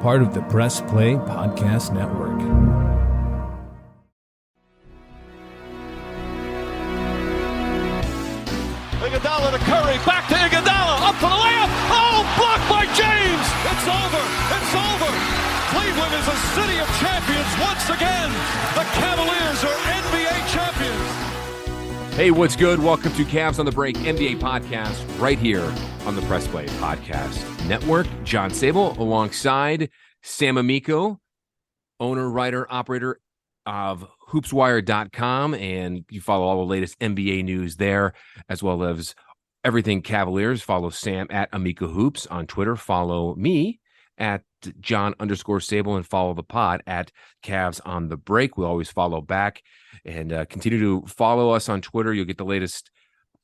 part of the Press Play Podcast Network. Iguodala to Curry, back to Iguodala, up for the layup. Oh, blocked by James. It's over. It's over. Cleveland is a city of champions once again. The Cavaliers are NBA champions. Hey, what's good? Welcome to Cavs on the Break NBA podcast right here on the Press Play Podcast Network. John Sabol alongside Sam Amico, owner, writer, operator of hoopswire.com, and you follow all the latest NBA news there, as well as everything Cavaliers. Follow Sam at Amico Hoops on Twitter. Follow me at John_Sabol, and follow the pod at Cavs on the Break. We'll always follow back, and continue to follow us on Twitter. You'll get the latest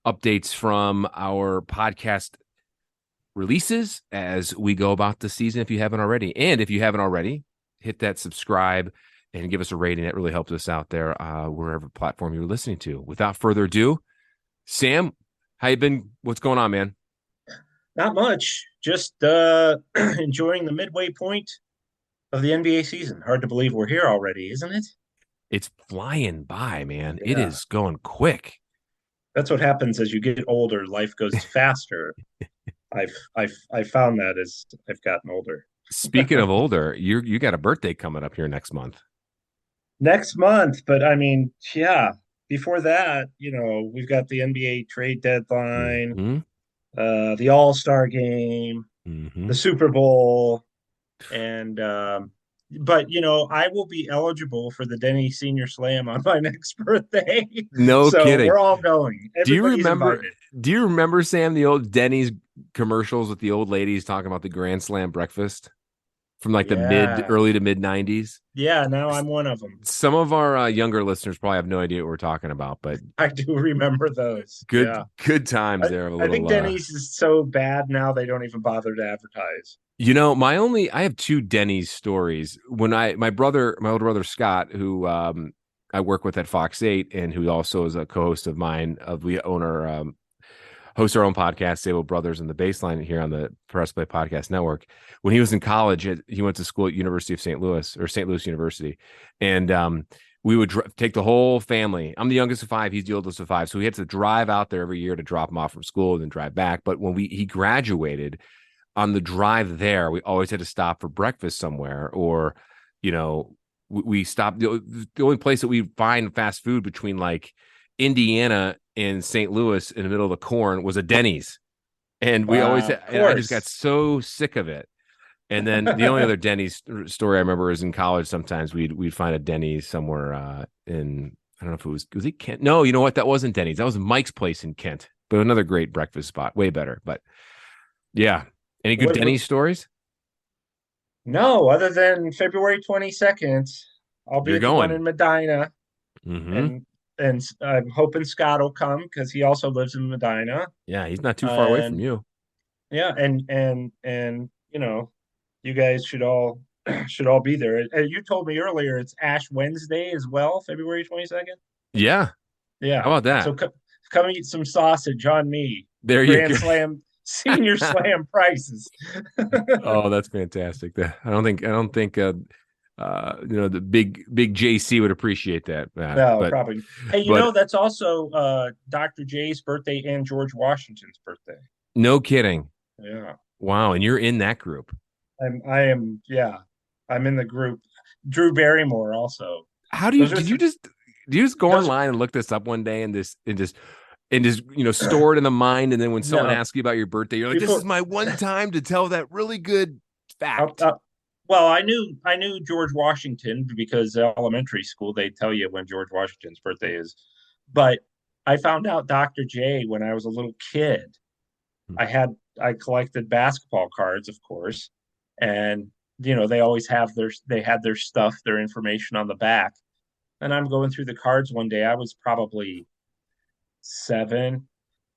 updates from our podcast releases as we go about the season, if you haven't already. And if you haven't already, hit that subscribe and give us a rating. It really helps us out there, wherever platform you're listening to. Without further ado, Sam, how you been? What's going on, man? Not much. Just enjoying the midway point of the NBA season. Hard to believe we're here already, isn't it? It's flying by, man. Yeah. It is going quick. That's what happens as you get older. Life goes faster. I've found that as I've gotten older. Speaking of older, you got a birthday coming up here next month. Next month, but I mean, yeah. Before that, we've got the NBA trade deadline, the All-Star game, the Super Bowl, and but I will be eligible for the Denny Senior Slam on my next birthday. No kidding. We're all going. Everybody's invited. Do you remember, Sam, the old Denny's commercials with the old ladies talking about the Grand Slam breakfast from like the early to mid 90s? Yeah, now I'm one of them. Some of our younger listeners probably have no idea what we're talking about, but I do remember those. Good times there. I think Denny's is so bad now they don't even bother to advertise. I have two Denny's stories. When my older brother Scott, who I work with at Fox 8 and who also is a co-host of mine, we host our own podcast, Sabol Brothers and the Baseline, here on the Press Play Podcast Network. When he was in college, he went to school at University of St. Louis, or St. Louis University. And we would take the whole family. I'm the youngest of five. He's the oldest of five. So we had to drive out there every year to drop him off from school and then drive back. But when he graduated, on the drive there, we always had to stop for breakfast somewhere, or, we stopped. The only place that we find fast food between like Indiana and St. Louis in the middle of the corn was a Denny's. And we always, and I just got so sick of it. And then the only other Denny's story I remember is in college. Sometimes we'd find a Denny's somewhere in, I don't know if was it Kent? No, you know what? That wasn't Denny's. That was Mike's place in Kent, but another great breakfast spot, way better. But yeah. Any good Denny's stories? No, other than February 22nd, I'll be going in Medina. And I'm hoping Scott will come because he also lives in Medina. Yeah, he's not too far away from you. Yeah, and you guys should all be there. You told me earlier it's Ash Wednesday as well, February 22nd. Yeah. How about that? So come eeat some sausage on me. There you go. Grand Slam, Senior Slam prices. Oh, that's fantastic. I don't think the big JC would appreciate that. No, probably. Hey, that's also Dr. J's birthday and George Washington's birthday. No kidding. Yeah. Wow, and you're in that group. I am. Yeah, I'm in the group. Drew Barrymore also. How do you just go online and look this up one day and just store it in the mind, and then when someone asks you about your birthday, you're like, this is my one time to tell that really good fact. Well, I knew George Washington because elementary school they tell you when George Washington's birthday is, but I found out Dr. J when I was a little kid. I collected basketball cards, of course, and they always had their stuff, their information on the back. And I'm going through the cards one day. I was probably 7,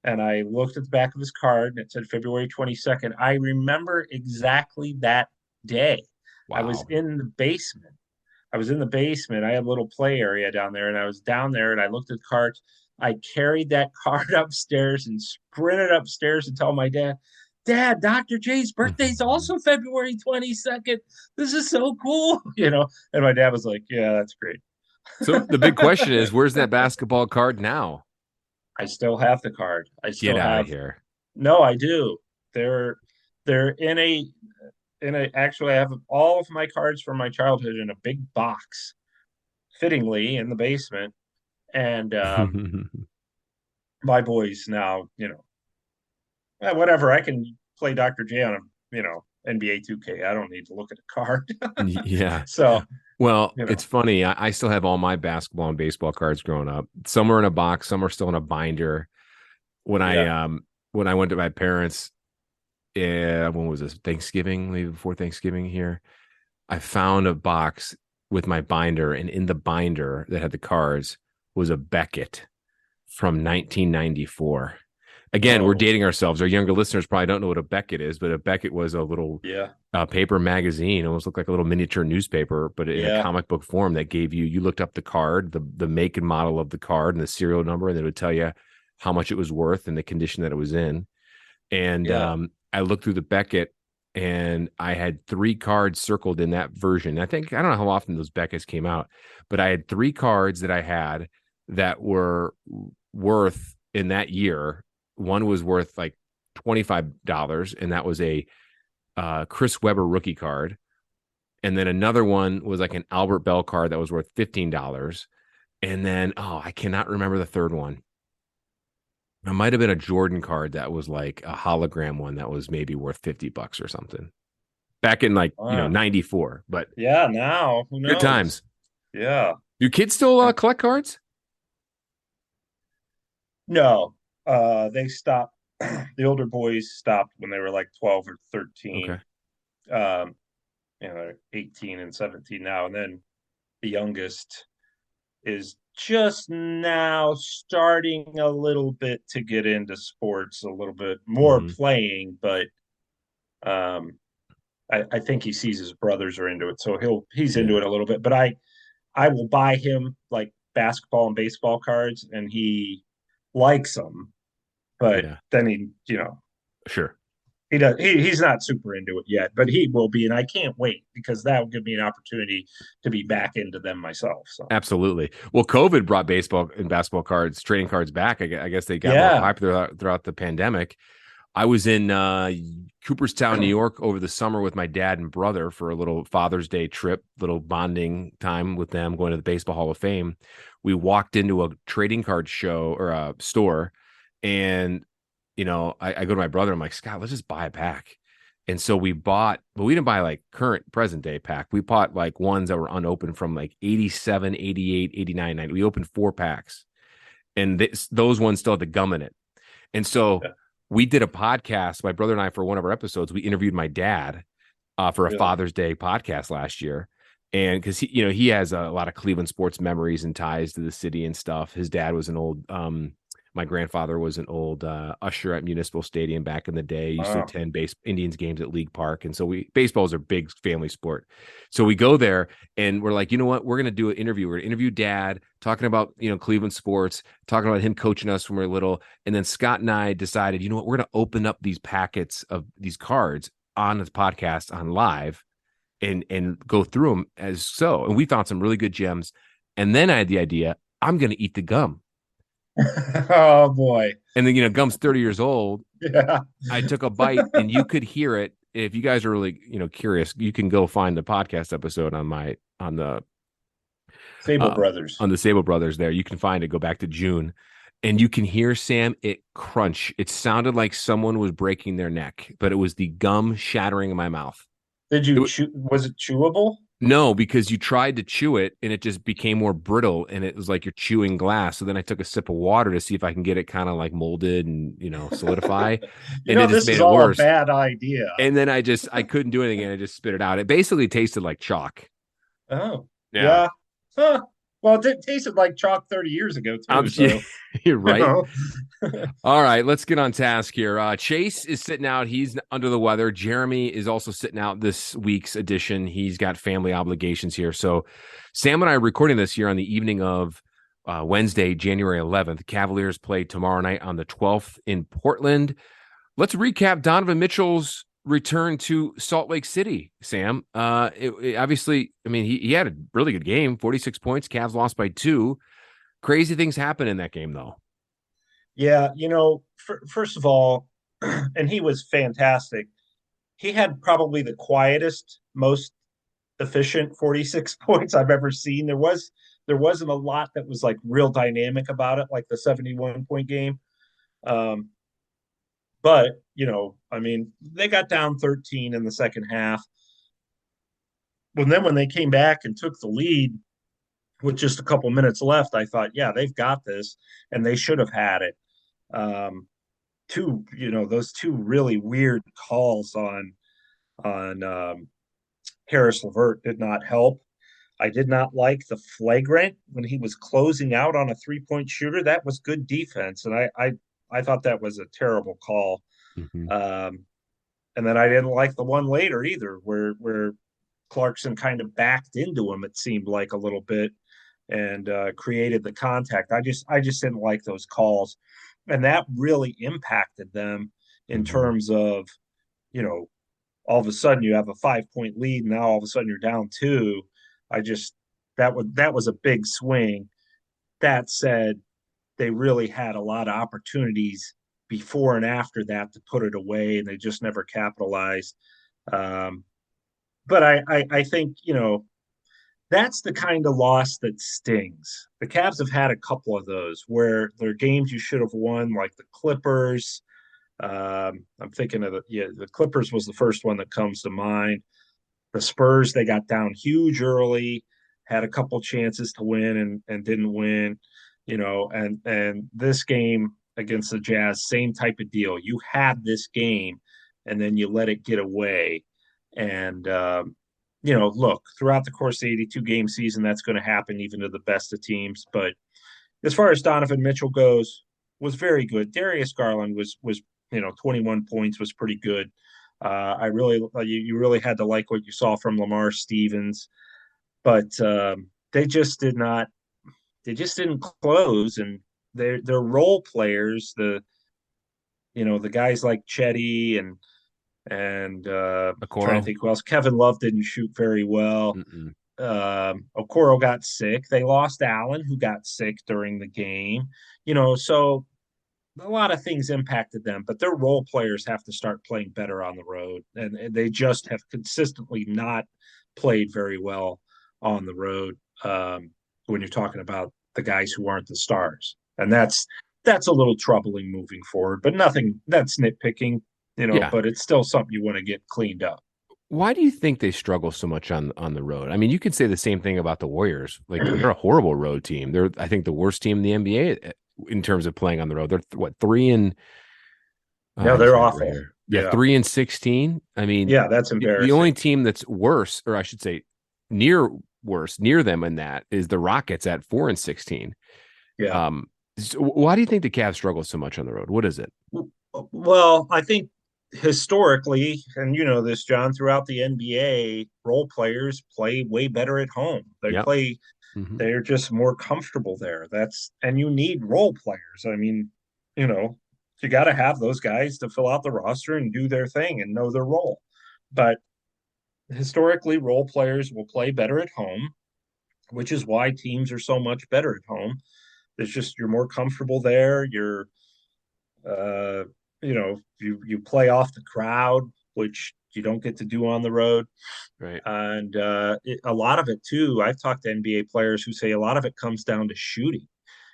and I looked at the back of his card, and it said February 22nd. I remember exactly that day. Wow. I was in the basement. I had a little play area down there, and I was down there, and I looked at the cards. I carried that card upstairs and sprinted upstairs to tell my dad, Dad, Dr. J's birthday's also February 22nd. This is so cool, And my dad was like, yeah, that's great. So the big question is, where's that basketball card now? I still have the card. I still Get out have. of here. No, I do. They're in a actually I have all of my cards from my childhood in a big box, fittingly in the basement. And my boys now, whatever. I can play Dr. J on NBA 2K. I don't need to look at a card. Yeah. So, well, it's funny. I still have all my basketball and baseball cards growing up. Some are in a box, some are still in a binder. When I went to my parents, when was this? Thanksgiving, maybe before Thanksgiving here, I found a box with my binder, and in the binder that had the cards was a Beckett from 1994. Again, we're dating ourselves. Our younger listeners probably don't know what a Beckett is, but a Beckett was a little paper magazine. It almost looked like a little miniature newspaper, but in a comic book form that gave you looked up the card, the make and model of the card and the serial number, and it would tell you how much it was worth and the condition that it was in. And I looked through the Beckett, and I had 3 cards circled in that version. I don't know how often those Becketts came out, but I had 3 cards that I had that were worth in that year. One was worth like $25, and that was a Chris Webber rookie card. And then another one was like an Albert Bell card that was worth $15. And then, I cannot remember the third one. It might have been a Jordan card that was like a hologram one that was maybe worth $50 or something. Back in 94. But yeah, now who knows? Good times. Yeah. Do kids still collect cards? No. They stopped. The older boys stopped when they were like 12 or 13. Okay. They're 18 and 17 now. And then the youngest is just now starting a little bit to get into sports, a little bit more playing, but I think he sees his brothers are into it, so he's into it a little bit. But I will buy him like basketball and baseball cards, and he likes them, but then he sure. He's not super into it yet, but he will be, and I can't wait because that will give me an opportunity to be back into them myself. So absolutely. Well, COVID brought baseball and basketball cards, trading cards back. I guess they got more popular throughout the pandemic. I was in Cooperstown, New York over the summer with my dad and brother for a little Father's Day trip, little bonding time with them, going to the Baseball Hall of Fame. We walked into a trading card show or a store, and I go to my brother. I'm like, Scott, let's just buy a pack. And so we bought, but we didn't buy like current present day pack. We bought like ones that were unopened from like 87, 88, 89, 90. We opened 4 packs, and those ones still had the gum in it. And so we did a podcast, my brother and I, for one of our episodes. We interviewed my dad for a Father's Day podcast last year. And because he has a lot of Cleveland sports memories and ties to the city and stuff. His dad was an old, my grandfather was an old usher at Municipal Stadium back in the day. Used to attend Indians games at League Park. And so baseball is a big family sport. So we go there and we're like, you know what? We're going to do an interview. We're going to interview Dad, talking about, Cleveland sports, talking about him coaching us when we were little. And then Scott and I decided, you know what? We're going to open up these packets of these cards on this podcast on live and go through them as so. And we found some really good gems. And then I had the idea, I'm going to eat the gum. Oh boy. And then gum's 30 years old. Yeah. I took a bite and you could hear it. If you guys are really curious, you can go find the podcast episode on the Sabol Brothers. On the Sabol Brothers there. You can find it, go back to June, and you can hear, Sam, it crunch. It sounded like someone was breaking their neck, but it was the gum shattering in my mouth. Did you chew? Was it chewable? No, because you tried to chew it and it just became more brittle and it was like you're chewing glass. So then I took a sip of water to see if I can get it kind of like molded and, solidify. And it just made it worse. A bad idea. And then I couldn't do anything and I just spit it out. It basically tasted like chalk. Oh, yeah. Huh. Well, it tasted like chalk 30 years ago, too. So. You're right. All right, let's get on task here. Chase is sitting out. He's under the weather. Jeremy is also sitting out this week's edition. He's got family obligations here. So Sam and I are recording this here on the evening of Wednesday, January 11th. Cavaliers play tomorrow night on the 12th in Portland. Let's recap Donovan Mitchell's return to Salt Lake City, Sam. Obviously, I mean, he had a really good game, 46 points. Cavs lost by 2. Crazy things happen in that game, though. Yeah, first of all, and he was fantastic. He had probably the quietest, most efficient 46 points I've ever seen. There wasn't a lot that was like real dynamic about it, like the 71-point game. Um, but I mean, they got down 13 in the second half. When they came back and took the lead with just a couple minutes left, I thought, yeah, they've got this, and they should have had it. Um, those two really weird calls on Harris LeVert did not help. I did not like the flagrant when he was closing out on a 3-point shooter. That was good defense, and I thought that was a terrible call. Mm-hmm. And then I didn't like the one later either, where Clarkson kind of backed into him. It seemed like a little bit, and created the contact. I just didn't like those calls, and that really impacted them in terms of, all of a sudden you have a 5-point lead, and now all of a sudden you're down 2. That was a big swing. That said, they really had a lot of opportunities before and after that to put it away, and they just never capitalized. But I think that's the kind of loss that stings. The Cavs have had a couple of those where they're games you should have won, like the Clippers. I'm thinking of the Clippers was the first one that comes to mind. The Spurs, they got down huge early, had a couple chances to win and didn't win, and this game against the Jazz, same type of deal. You had this game and then you let it get away. And, look, throughout the course of the 82 game season, that's going to happen even to the best of teams. But as far as Donovan Mitchell goes, was very good. Darius Garland was 21 points, was pretty good. You really had to like what you saw from Lamar Stevens, but they just didn't close, and their role players, the guys like Chetty and trying to think who else. Kevin Love didn't shoot very well. Okoro got sick. They lost Allen, who got sick during the game. So a lot of things impacted them, but their role players have to start playing better on the road, and they just have consistently not played very well on the road when you're talking about the guys who aren't the stars, and that's a little troubling moving forward. But nothing that's nitpicking, But it's still something you want to get cleaned up. Why do you think they struggle so much on the road? I mean, you could say the same thing about the Warriors. Like, they're a horrible road team. They're, I think, the worst team in the NBA in terms of playing on the road. They're 3 and no, they're awful. Right, yeah, 3 and 16. I mean, yeah, that's embarrassing. The only team that's worse, or I should say, near them in that is the Rockets at 4 and 16. Yeah. So why do you think the Cavs struggle so much on the road? What is it? Well, I think historically, and this, John, throughout the NBA, role players play way better at home. They're just more comfortable there. And you need role players. I mean, you got to have those guys to fill out the roster and do their thing and know their role. But historically, role players will play better at home, which is why teams are so much better at home. It's just you're more comfortable there. You're you play off the crowd, which you don't get to do on the road. Right. And a lot of it too, I've talked to NBA players who say a lot of it comes down to shooting.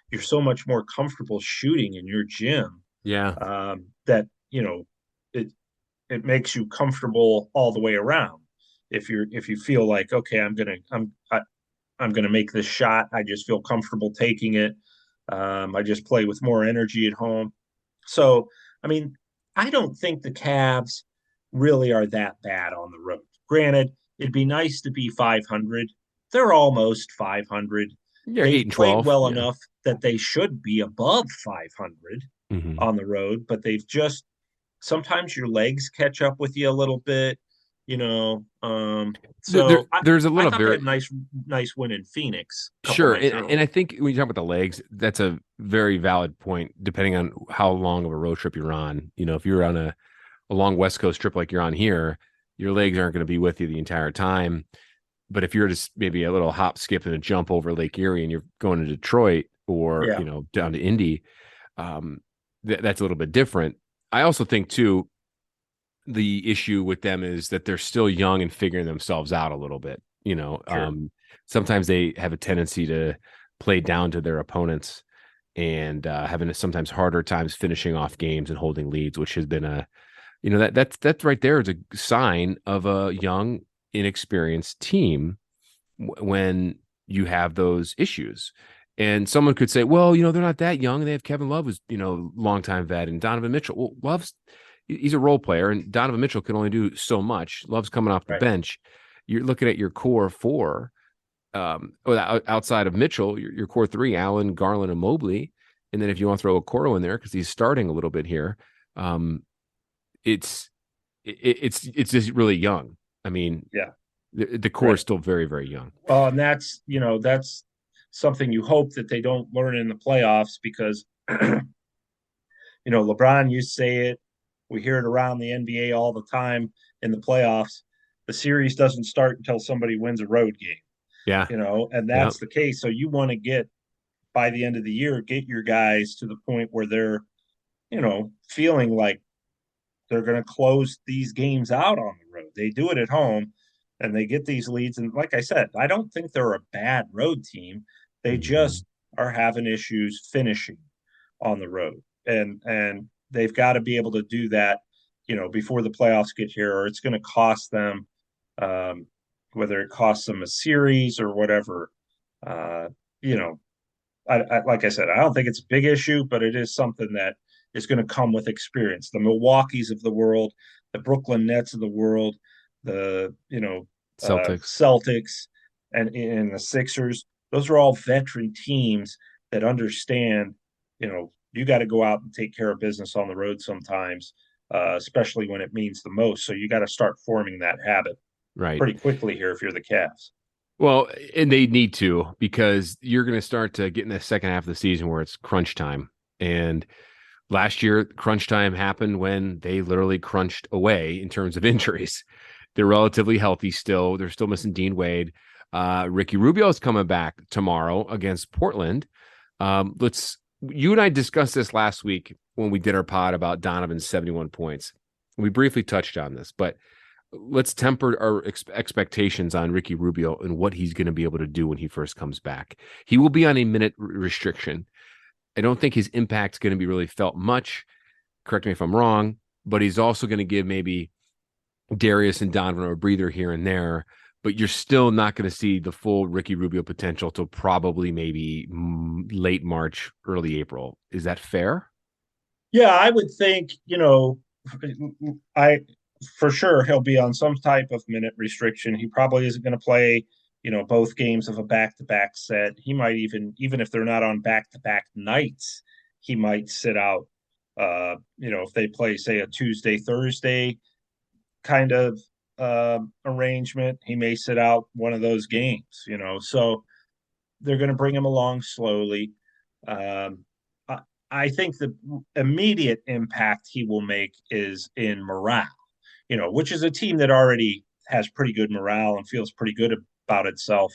You're so much more comfortable shooting in your gym. Yeah. That, it makes you comfortable all the way around. If you feel like, okay, I'm gonna make this shot, I just feel comfortable taking it. I just play with more energy at home. So, I mean, I don't think the Cavs really are that bad on the road. Granted, it'd be nice to be 500. They're almost 500. Yeah, They've 8 and played 12, well enough that they should be above 500 on the road, but they've just sometimes your legs catch up with you a little bit. you know. There, So I, there's a I little thought they had very nice win in Phoenix a couple sure, nights and early. I think when you talk about the legs, that's a very valid point. Depending on how long of a road trip you're on, if you're on a long West Coast trip like you're on here, your legs aren't going to be with you the entire time. But if you're just maybe a little hop, skip, and a jump over Lake Erie, and you're going to Detroit or Yeah, down to Indy, um, that's a little bit different. I also think too the issue with them is that they're still young and figuring themselves out a little bit. sure. Sometimes they have a tendency to play down to their opponents and having sometimes harder times finishing off games and holding leads, which has been that's right there is a sign of a young, inexperienced team when you have those issues. And someone could say, well, they're not that young. And they have Kevin Love, who's, longtime vet, and Donovan Mitchell. Well, he's a role player, and Donovan Mitchell can only do so much. Love's coming off the Right. bench. You're looking at your core four, outside of Mitchell, your core three, Allen, Garland, and Mobley. And then if you want to throw Okoro in there, because he's starting a little bit here, um, it's it's just really young. I mean, Yeah. the core is Right. still very, very young. Well, and that's something you hope that they don't learn in the playoffs because LeBron used to say it. We hear it around the NBA all the time in the playoffs. The series doesn't start until somebody wins a road game, Yeah. and Yeah. that's the case. So you want to get by the end of the year, get your guys to the point where they're, feeling like they're going to close these games out on the road. They do it at home and they get these leads. And like I said, I don't think they're a bad road team. They Mhm. just are having issues finishing on the road. And they've got to be able to do that, before the playoffs get here, or it's going to cost them, um, whether it costs them a series or whatever. Uh, you know, like I said, I don't think it's a big issue, but it is something that is going to come with experience. The Milwaukee's of the world, the Brooklyn Nets of the world, the Celtics. Celtics, and the Sixers. Those are all veteran teams that understand. You got to go out and take care of business on the road sometimes, especially when it means the most. So you got to start forming that habit Right. pretty quickly here if you're the Cavs. Well, and they need to because you're going to start to get in the second half of the season where it's crunch time. And last year, crunch time happened when they literally crunched away in terms of injuries. They're relatively healthy still. They're still missing Dean Wade. Ricky Rubio is coming back tomorrow against Portland. You and I discussed this last week when we did our pod about Donovan's 71 points. We briefly touched on this, but let's temper our expectations on Ricky Rubio and what he's going to be able to do when he first comes back. He will be on a minute restriction. I don't think his impact's going to be really felt much. Correct me if I'm wrong, but he's also going to give maybe Darius and Donovan a breather here and there. But you're still not going to see the full Ricky Rubio potential till probably maybe late March, early April. Is that fair? Yeah, I would think, I for sure he'll be on some type of minute restriction. He probably isn't going to play, both games of a back-to-back set. He might even if they're not on back-to-back nights, he might sit out. If they play, say, a Tuesday, Thursday kind of arrangement, he may sit out one of those games. So they're going to bring him along slowly. Um, I think the immediate impact he will make is in morale, which is a team that already has pretty good morale and feels pretty good about itself.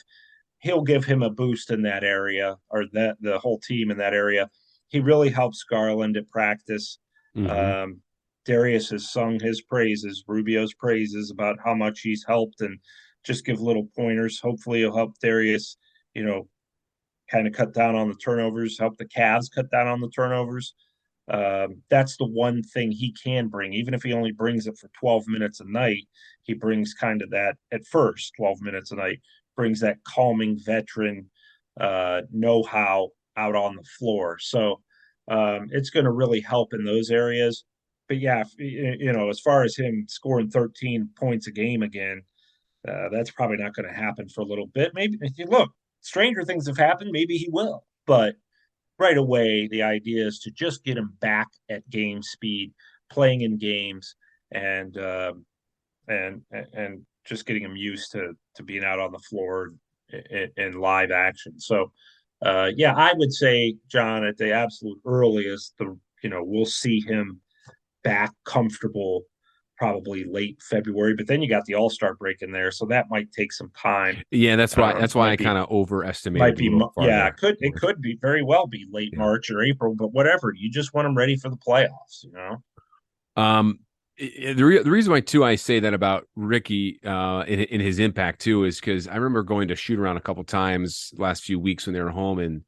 He'll give him a boost in that area, or that the whole team in that area. He really helps Garland at practice. Mm-hmm. Darius has sung his praises, Rubio's praises about how much he's helped, and just give little pointers. Hopefully, he'll help Darius, you know, kind of cut down on the turnovers, help the Cavs cut down on the turnovers. That's the one thing he can bring, even if he only brings it for 12 minutes a night. He brings kind of that at first, 12 minutes a night, brings that calming veteran know how out on the floor. So it's going to really help in those areas. But yeah, as far as him scoring 13 points a game again, that's probably not going to happen for a little bit. Maybe if you look, stranger things have happened. Maybe he will, but right away, the idea is to just get him back at game speed, playing in games, and and just getting him used to being out on the floor in live action. So, yeah, I would say, John, at the absolute earliest, we'll see him back comfortable probably late February. But then you got the All-Star break in there, so that might take some time. Yeah, that's why I kind of Might overestimated a be, little yeah, farther. it could be very well be late March or April, but whatever. You just want them ready for the playoffs, The reason why too I say that about Ricky in his impact too is because I remember going to shoot around a couple times last few weeks when they were home, and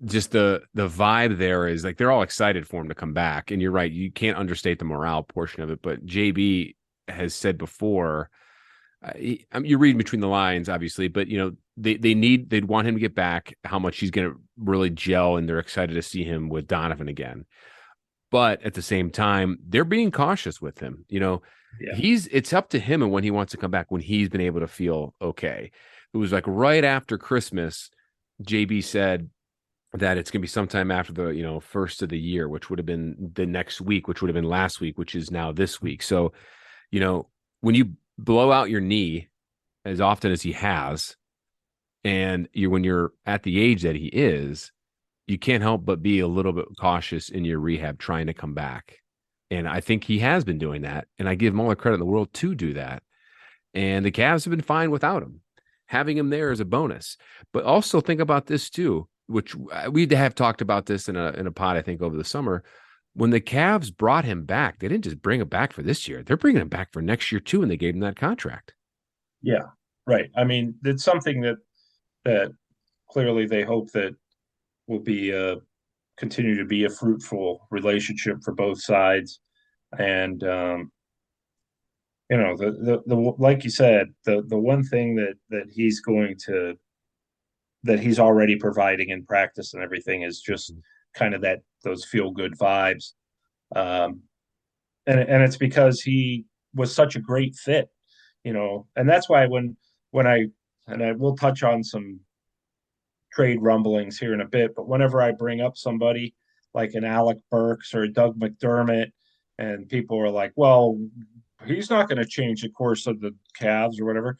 just the vibe there is like they're all excited for him to come back. And you're right, you can't understate the morale portion of it. But JB has said before, you're reading between the lines, obviously, but they'd want him to get back. How much he's going to really gel, and they're excited to see him with Donovan again. But at the same time, they're being cautious with him. It's up to him and when he wants to come back, when he's been able to feel okay. It was like right after Christmas, JB said that it's going to be sometime after the, first of the year, which would have been the next week, which would have been last week, which is now this week. So, when you blow out your knee as often as he has, and when you're at the age that he is, you can't help but be a little bit cautious in your rehab trying to come back. And I think he has been doing that. And I give him all the credit in the world to do that. And the Cavs have been fine without him. Having him there is a bonus. But also think about this too, which we have talked about this in a pod, I think, over the summer. When the Cavs brought him back, they didn't just bring him back for this year. They're bringing him back for next year too, and they gave him that contract. Yeah, right. I mean, it's something that clearly they hope that will be continue to be a fruitful relationship for both sides. And the like you said, the one thing that he's already providing in practice and everything is just kind of those feel good vibes. And it's because he was such a great fit, and that's why when I will touch on some trade rumblings here in a bit, but whenever I bring up somebody like an Alec Burks or a Doug McDermott, and people are like, well, he's not going to change the course of the Cavs or whatever.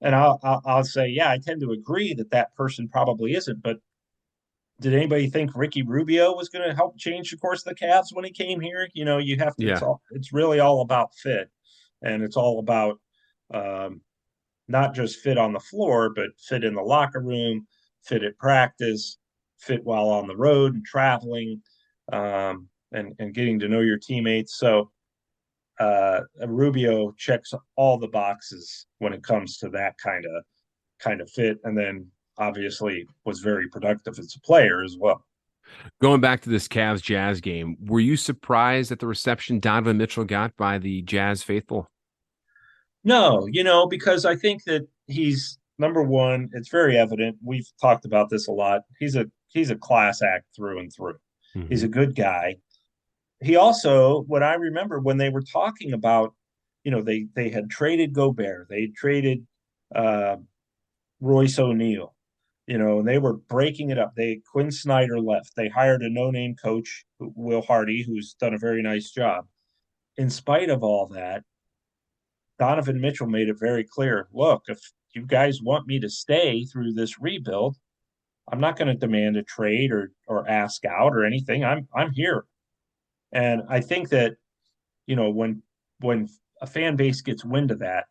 And I'll say, yeah, I tend to agree that person probably isn't. But did anybody think Ricky Rubio was going to help change the course of the Cavs when he came here? You have to, it's really all about fit, and it's all about not just fit on the floor, but fit in the locker room, fit at practice, fit while on the road and traveling, and getting to know your teammates. So Rubio checks all the boxes when it comes to that kind of fit, and then obviously was very productive as a player as well. Going back to this Cavs Jazz game, were you surprised at the reception Donovan Mitchell got by the Jazz faithful? No, because I think that he's number one. It's very evident. We've talked about this a lot. He's a class act through and through. Mm-hmm. He's a good guy. He also, what I remember when they were talking about, they had traded Gobert, they traded Royce O'Neal, they were breaking it up. Quinn Snyder left. They hired a no-name coach, Will Hardy, who's done a very nice job. In spite of all that, Donovan Mitchell made it very clear, look, if you guys want me to stay through this rebuild, I'm not going to demand a trade or ask out or anything. I'm here. And I think that, when a fan base gets wind of that,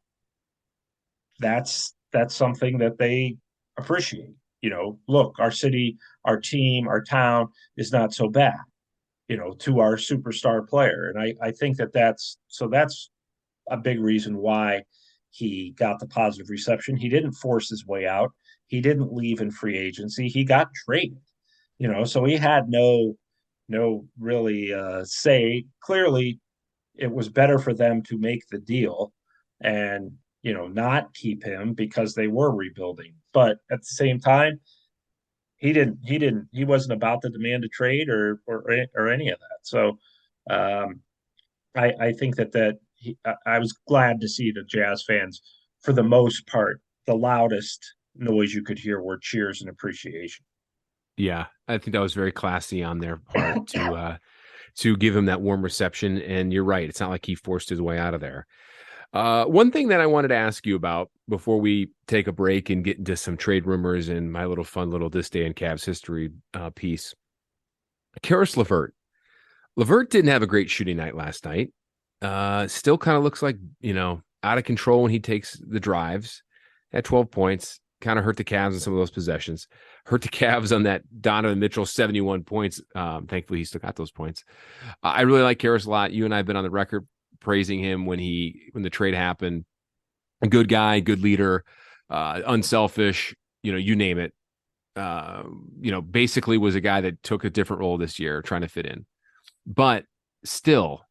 that's something that they appreciate. Look, our city, our team, our town is not so bad, to our superstar player. And I think that's a big reason why he got the positive reception. He didn't force his way out. He didn't leave in free agency. He got traded, so he had no really say. Clearly, it was better for them to make the deal and, not keep him because they were rebuilding. But at the same time, he wasn't about to demand a trade or any of that. So I think I was glad to see the Jazz fans, for the most part, the loudest noise you could hear were cheers and appreciation. Yeah, I think that was very classy on their part to give him that warm reception. And you're right. It's not like he forced his way out of there. One thing that I wanted to ask you about before we take a break and get into some trade rumors and my little fun little This Day in Cavs history piece. Karis LeVert. LeVert didn't have a great shooting night last night. Still kind of looks like, out of control when he takes the drives. At 12 points, kind of hurt the Cavs in some of those possessions. Hurt the Cavs on that Donovan Mitchell 71 points. Thankfully, he still got those points. I really like Karis a lot. You and I have been on the record praising him when the trade happened. A good guy, good leader, unselfish, you name it. Basically was a guy that took a different role this year trying to fit in. But still,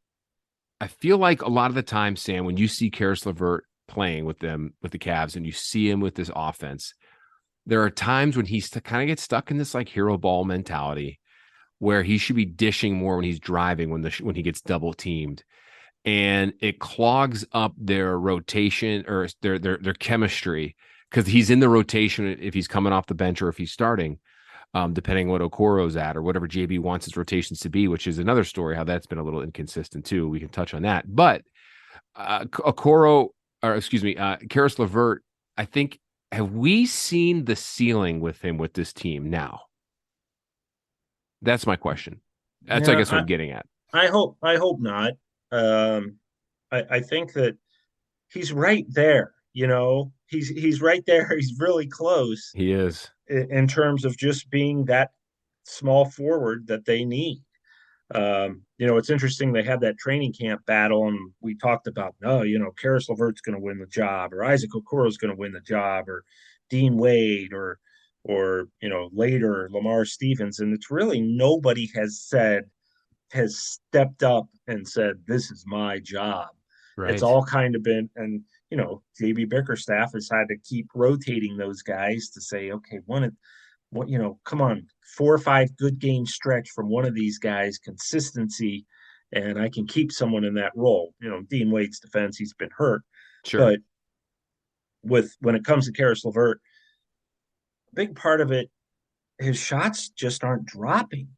I feel like a lot of the time, Sam, when you see Karis LeVert playing with the Cavs and you see him with this offense, there are times when he kind of gets stuck in this like hero ball mentality where he should be dishing more when he's driving when he gets double teamed, and it clogs up their rotation or their chemistry because he's in the rotation if he's coming off the bench or if he's starting, depending on what Okoro's at or whatever JB wants his rotations to be, which is another story how that's been a little inconsistent too. We can touch on that, but Karis LeVert, I think, have we seen the ceiling with him with this team now? That's my question. That's, I guess, what I'm getting at. I hope not. I think that he's right there. He's right there. He's really close. He is in terms of just being that small forward that they need. It's interesting. They had that training camp battle, and we talked about, Karis LeVert's going to win the job, or Isaac Okoro's going to win the job, or Dean Wade, or later Lamar Stevens. And it's really nobody has stepped up and said, this is my job. Right. It's all kind of been, and JB Bickerstaff has had to keep rotating those guys to say, okay, come on, 4 or 5 good game stretch from one of these guys, consistency, and I can keep someone in that role. Dean Wade's defense, he's been hurt. Sure. But when it comes to Karis LeVert, a big part of it, his shots just aren't dropping.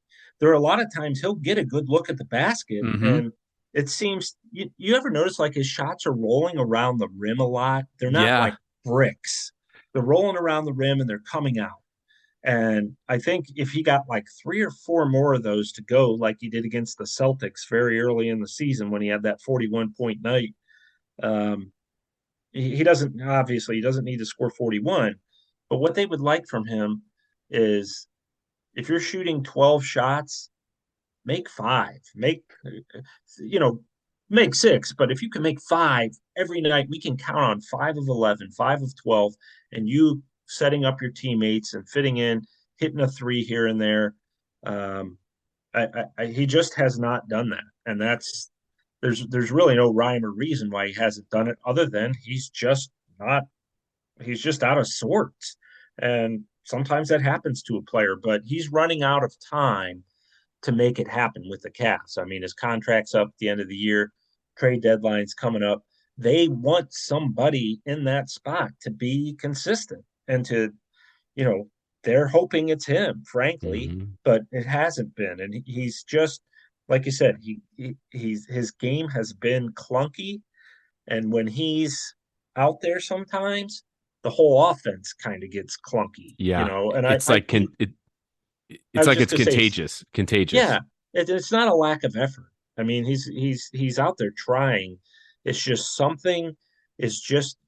There are a lot of times he'll get a good look at the basket, and it seems you ever notice like his shots are rolling around the rim a lot? They're not like bricks. They're rolling around the rim and they're coming out. And I think if he got like 3 or 4 more of those to go, like he did against the Celtics very early in the season when he had that 41-point night, he doesn't need to score 41. But what they would like from him is if you're shooting 12 shots, make 5, make 6. But if you can make 5 every night, we can count on 5 of 11, 5 of 12, and you setting up your teammates and fitting in, hitting a 3 here and there. He just has not done that. And there's really no rhyme or reason why he hasn't done it other than he's just out of sorts. And sometimes that happens to a player, but he's running out of time to make it happen with the Cavs. I mean, his contract's up at the end of the year, trade deadline's coming up. They want somebody in that spot to be consistent and to, they're hoping it's him, frankly, but it hasn't been. And he's just, like you said, his game has been clunky. And when he's out there sometimes, the whole offense kind of gets clunky. Yeah. And it's contagious. Contagious. Yeah. It's not a lack of effort. I mean, he's out there trying. It's just something is just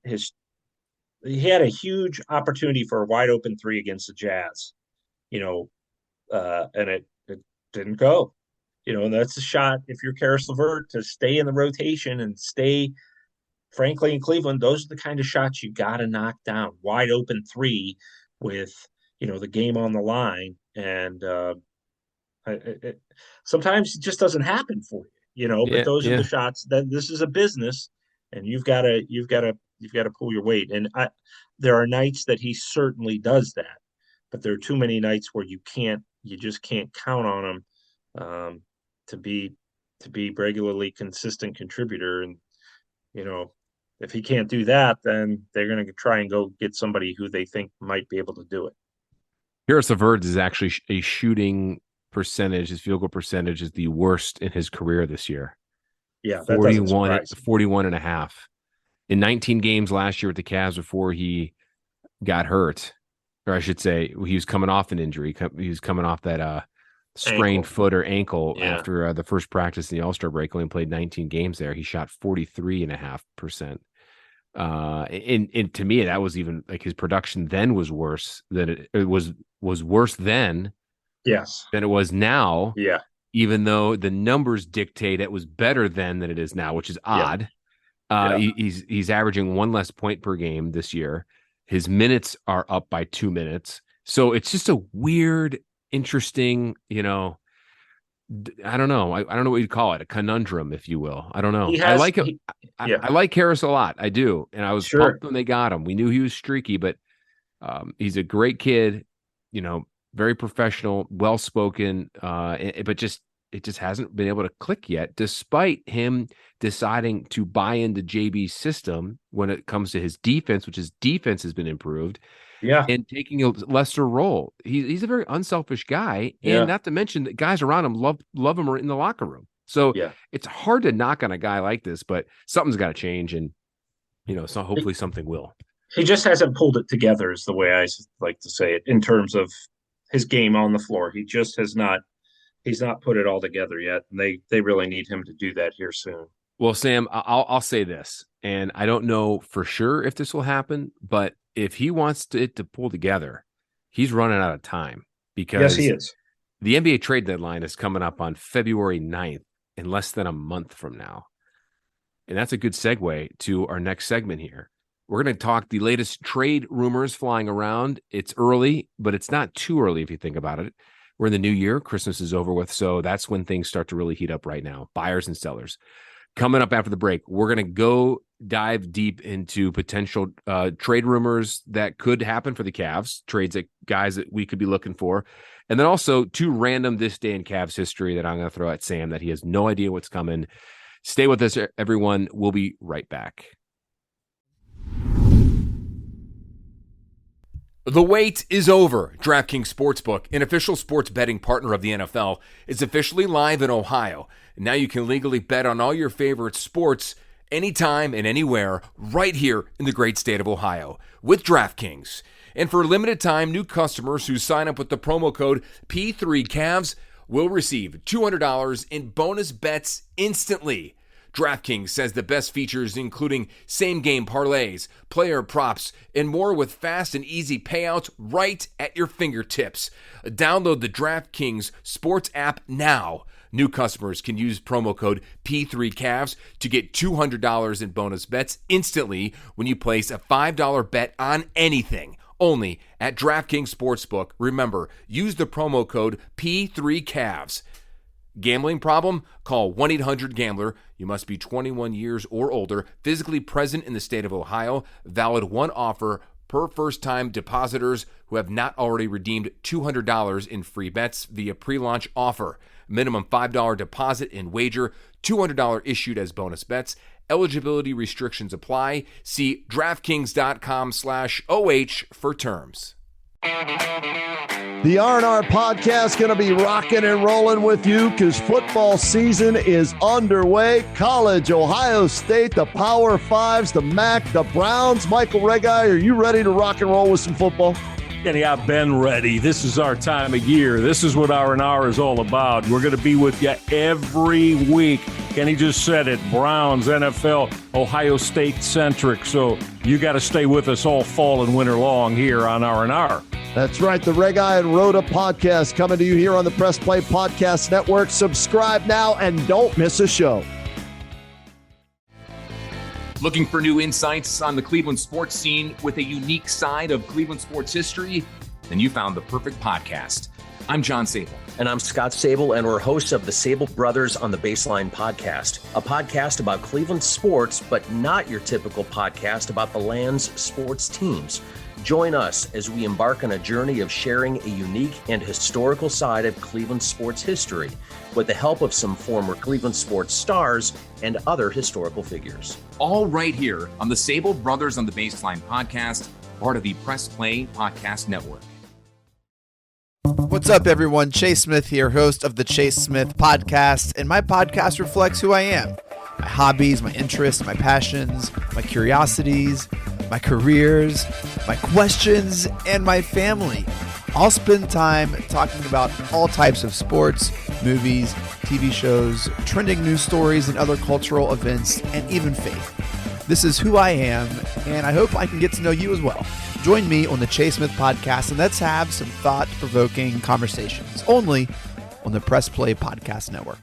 he had a huge opportunity for a wide open 3 against the Jazz, and it didn't go, and that's a shot. If you're Karis LeVert, to stay in the rotation and stay, frankly, in Cleveland, those are the kind of shots you got to knock down. Wide open 3 with, the game on the line. And sometimes it just doesn't happen for you, but those are the shots that this is a business and you've got to pull your weight. And there are nights that he certainly does that, but there are too many nights where you just can't count on him to be regularly consistent contributor. And, if he can't do that, then they're going to try and go get somebody who they think might be able to do it. Karis LeVert is actually a shooting percentage, his field goal percentage is the worst in his career this year. Yeah, that doesn't surprise me. 41 and a half. In 19 games last year with the Cavs before he got hurt, or I should say he was coming off an injury. He was coming off that sprained foot or ankle after the first practice in the All-Star break. Only played 19 games there. He shot 43.5%. And to me, that was even like his production then was worse than it was worse then. Yes. Than it was now. Yeah. Even though the numbers dictate it was better then than it is now, which is odd. He's averaging 1 less point per game this year. His minutes are up by 2 minutes. So it's just a weird, interesting, I don't know. I don't know what you'd call it. A conundrum, if you will. I don't know. I like him. I like Harris a lot. I do. And I was pumped when they got him. We knew he was streaky, but he's a great kid, very professional, well-spoken, but it just hasn't been able to click yet, despite him deciding to buy into JB's system when it comes to his defense, which his defense has been improved, and taking a lesser role. He's a very unselfish guy, and not to mention that guys around him love him in the locker room. So it's hard to knock on a guy like this, but something's got to change, and so hopefully something will. He just hasn't pulled it together, is the way I like to say it, in terms of his game on the floor. He just has not. He's not put it all together yet, and they really need him to do that here soon. Well, Sam, I'll say this, and I don't know for sure if this will happen, but if he wants it to pull together, he's running out of time, because he is. The NBA trade deadline is coming up on February 9th in less than a month from now. And that's a good segue to our next segment here. We're going to talk the latest trade rumors flying around. It's early, but it's not too early if you think about it. We're in the new year. Christmas is over with, so that's when things start to really heat up right now, buyers and sellers. Coming up after the break, we're going to go dive deep into potential trade rumors that could happen for the Cavs, trades that guys that we could be looking for, and then also 2 random this day in Cavs history that I'm going to throw at Sam that he has no idea what's coming. Stay with us, everyone. We'll be right back. The wait is over. DrafKings Sportsbook, an official sports betting partner of the NFL, is officially live in Ohio. Now you can legally bet on all your favorite sports anytime and anywhere right here in the great state of Ohio with DraftKings. And for a limited time, new customers who sign up with the promo code P3Cavs will receive $200 in bonus bets instantly. DraftKings says the best features including same-game parlays, player props, and more with fast and easy payouts right at your fingertips. Download the DraftKings Sports app now. New customers can use promo code P3Cavs to get $200 in bonus bets instantly when you place a $5 bet on anything. Only at DraftKings Sportsbook. Remember, use the promo code P3Cavs. Gambling problem? Call 1-800-GAMBLER. You must be 21 years or older, physically present in the state of Ohio. Valid one offer per first-time depositors who have not already redeemed $200 in free bets via pre-launch offer. Minimum $5 deposit and wager, $200 issued as bonus bets. Eligibility restrictions apply. See DraftKings.com/OH for terms. The R&R podcast going to be rocking and rolling with you because football season is underway. College, Ohio State, the Power Fives, the MAC, the Browns. Michael Regai, are you ready to rock and roll with some football? Kenny, I've been ready. This is our time of year. This is what R&R is all about. We're going to be with you every week. Kenny just said it. Browns, NFL, Ohio State centric. So you got to stay with us all fall and winter long here on R&R. That's right. The Regai and Rhoda podcast coming to you here on the Press Play Podcast Network. Subscribe now and don't miss a show. Looking for new insights on the Cleveland sports scene with a unique side of Cleveland sports history? Then you found the perfect podcast. I'm John Sabol. And I'm Scott Sabol, and we're hosts of the Sabol Brothers on the Baseline podcast, a podcast about Cleveland sports, but not your typical podcast about the land's sports teams. Join us as we embark on a journey of sharing a unique and historical side of Cleveland sports history with the help of some former Cleveland sports stars and other historical figures. All right here on the Sabol Brothers on the Baseline podcast, part of the Press Play Podcast Network. What's up, everyone? Chase Smith here, host of the Chase Smith Podcast, and my podcast reflects who I am. My hobbies, my interests, my passions, my curiosities, my careers, my questions, and my family. I'll spend time talking about all types of sports, movies, TV shows, trending news stories, and other cultural events, and even faith. This is who I am, and I hope I can get to know you as well. Join me on the Chase Smith Podcast, and let's have some thought-provoking conversations, only on the Press Play Podcast Network.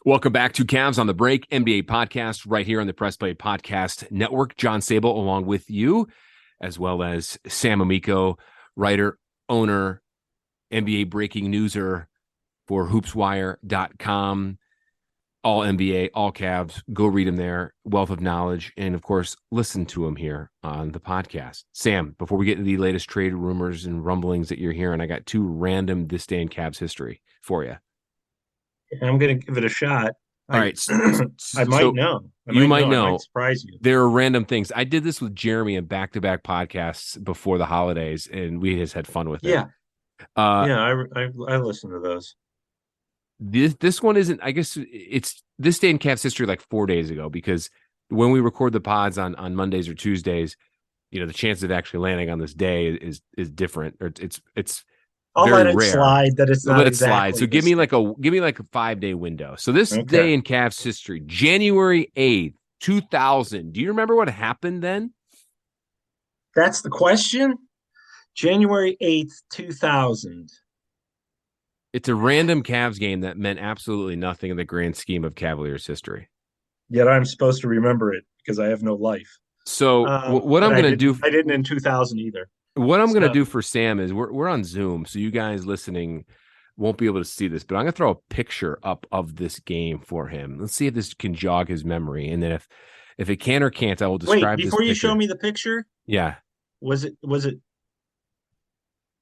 Welcome back to Cavs on the Break, NBA podcast, right here on the Press Play Podcast Network. John Sabol along with you, as well as Sam Amico, writer, owner, NBA breaking newser for hoopswire.com. All NBA, all Cavs. Go read him there. Wealth of knowledge. And, of course, listen to him here on the podcast. Sam, before we get to the latest trade rumors and rumblings that you're hearing, I got two random this day in Cavs history for you. I'm going to give it a shot. All right. I might know. You might know. I might surprise you. There are random things. I did this with Jeremy in back-to-back podcasts before the holidays, and we just had fun with it. Yeah. I listen to those. This one isn't, I guess it's this day in Cavs history like 4 days ago, because when we record the pods on Mondays or Tuesdays, you know, the chance of actually landing on this day is different, or it's I'll very let it rare. slide that it's not let it exactly slide. So give me like a 5 day window. So this day in Cavs history, January 8th, 2000. Do you remember what happened then? That's the question. January 8th, 2000. It's a random Cavs game that meant absolutely nothing in the grand scheme of Cavaliers history. Yet I'm supposed to remember it because I have no life. So what I'm going to do, I didn't in 2000 either. What I'm going to do for Sam is we're on Zoom, so you guys listening won't be able to see this, but I'm going to throw a picture up of this game for him. Let's see if this can jog his memory, and then if it can or can't, I will describe. Wait, before you show me the picture, yeah, was it?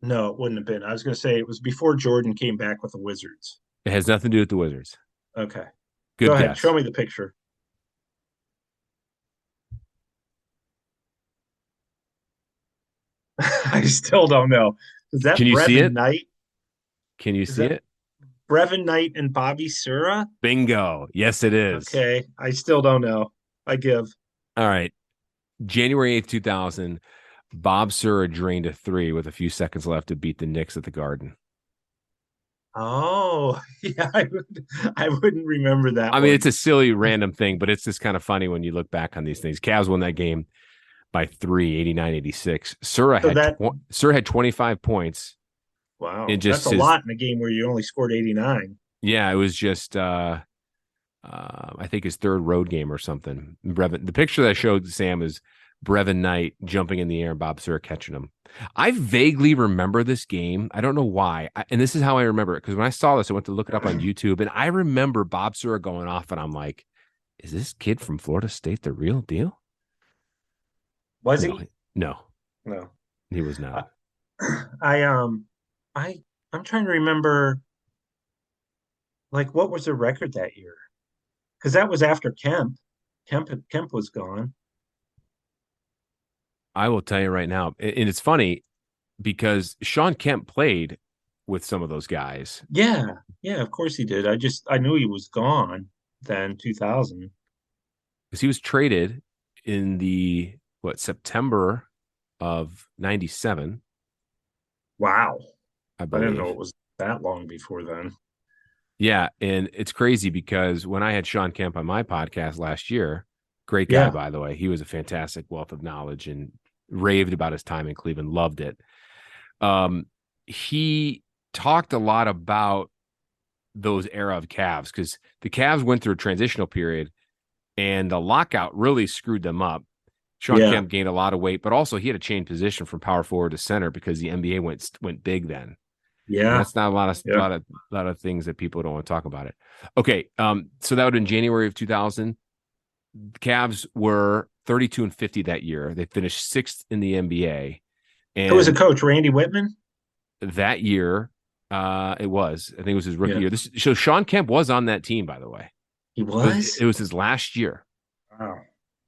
No, it wouldn't have been. I was going to say it was before Jordan came back with the Wizards. It has nothing to do with the Wizards. Okay, good Go ahead. guess. Show me the picture. I still don't know. Is that Can you see it? Knight? Can you see it? Brevin Knight and Bobby Sura? Bingo. Yes, it is. Okay. I still don't know. I give. All right. January 8th, 2000, Bob Sura drained a 3 with a few seconds left to beat the Knicks at the Garden. Oh, yeah. I wouldn't remember that. I mean, it's a silly random thing, but it's just kind of funny when you look back on these things. Cavs won that game by 3, 89-86. Sura had 25 points. Wow. That's a lot in a game where you only scored 89. Yeah, it was just I think his third road game or something. The picture that I showed Sam is Brevin Knight jumping in the air and Bob Sura catching him. I vaguely remember this game. I don't know why. And this is how I remember it, because when I saw this, I went to look it up on YouTube, and I remember Bob Sura going off, and I'm like, is this kid from Florida State the real deal? Was he? No, he was not. I'm trying to remember, like, what was the record that year? Because that was after Kemp. Kemp was gone. I will tell you right now, and it's funny because Sean Kemp played with some of those guys. Yeah, of course he did. I knew he was gone then, 2000. Because he was traded in the September of 97. Wow. I didn't know it was that long before then. Yeah, and it's crazy because when I had Sean Kemp on my podcast last year, great guy, by the way. He was a fantastic wealth of knowledge and raved about his time in Cleveland, loved it. He talked a lot about those era of Cavs because the Cavs went through a transitional period and the lockout really screwed them up. Sean Kemp gained a lot of weight, but also he had to change position from power forward to center because the NBA went big then. Yeah, and that's not a lot of things that people don't want to talk about it. Okay, so that would have been January of 2000. The Cavs were 32-50 that year. They finished 6th in the NBA. And who was the coach? Randy Whitman. That year, it was. I think it was his rookie year. So Sean Kemp was on that team, by the way. He was. It was his last year. Wow.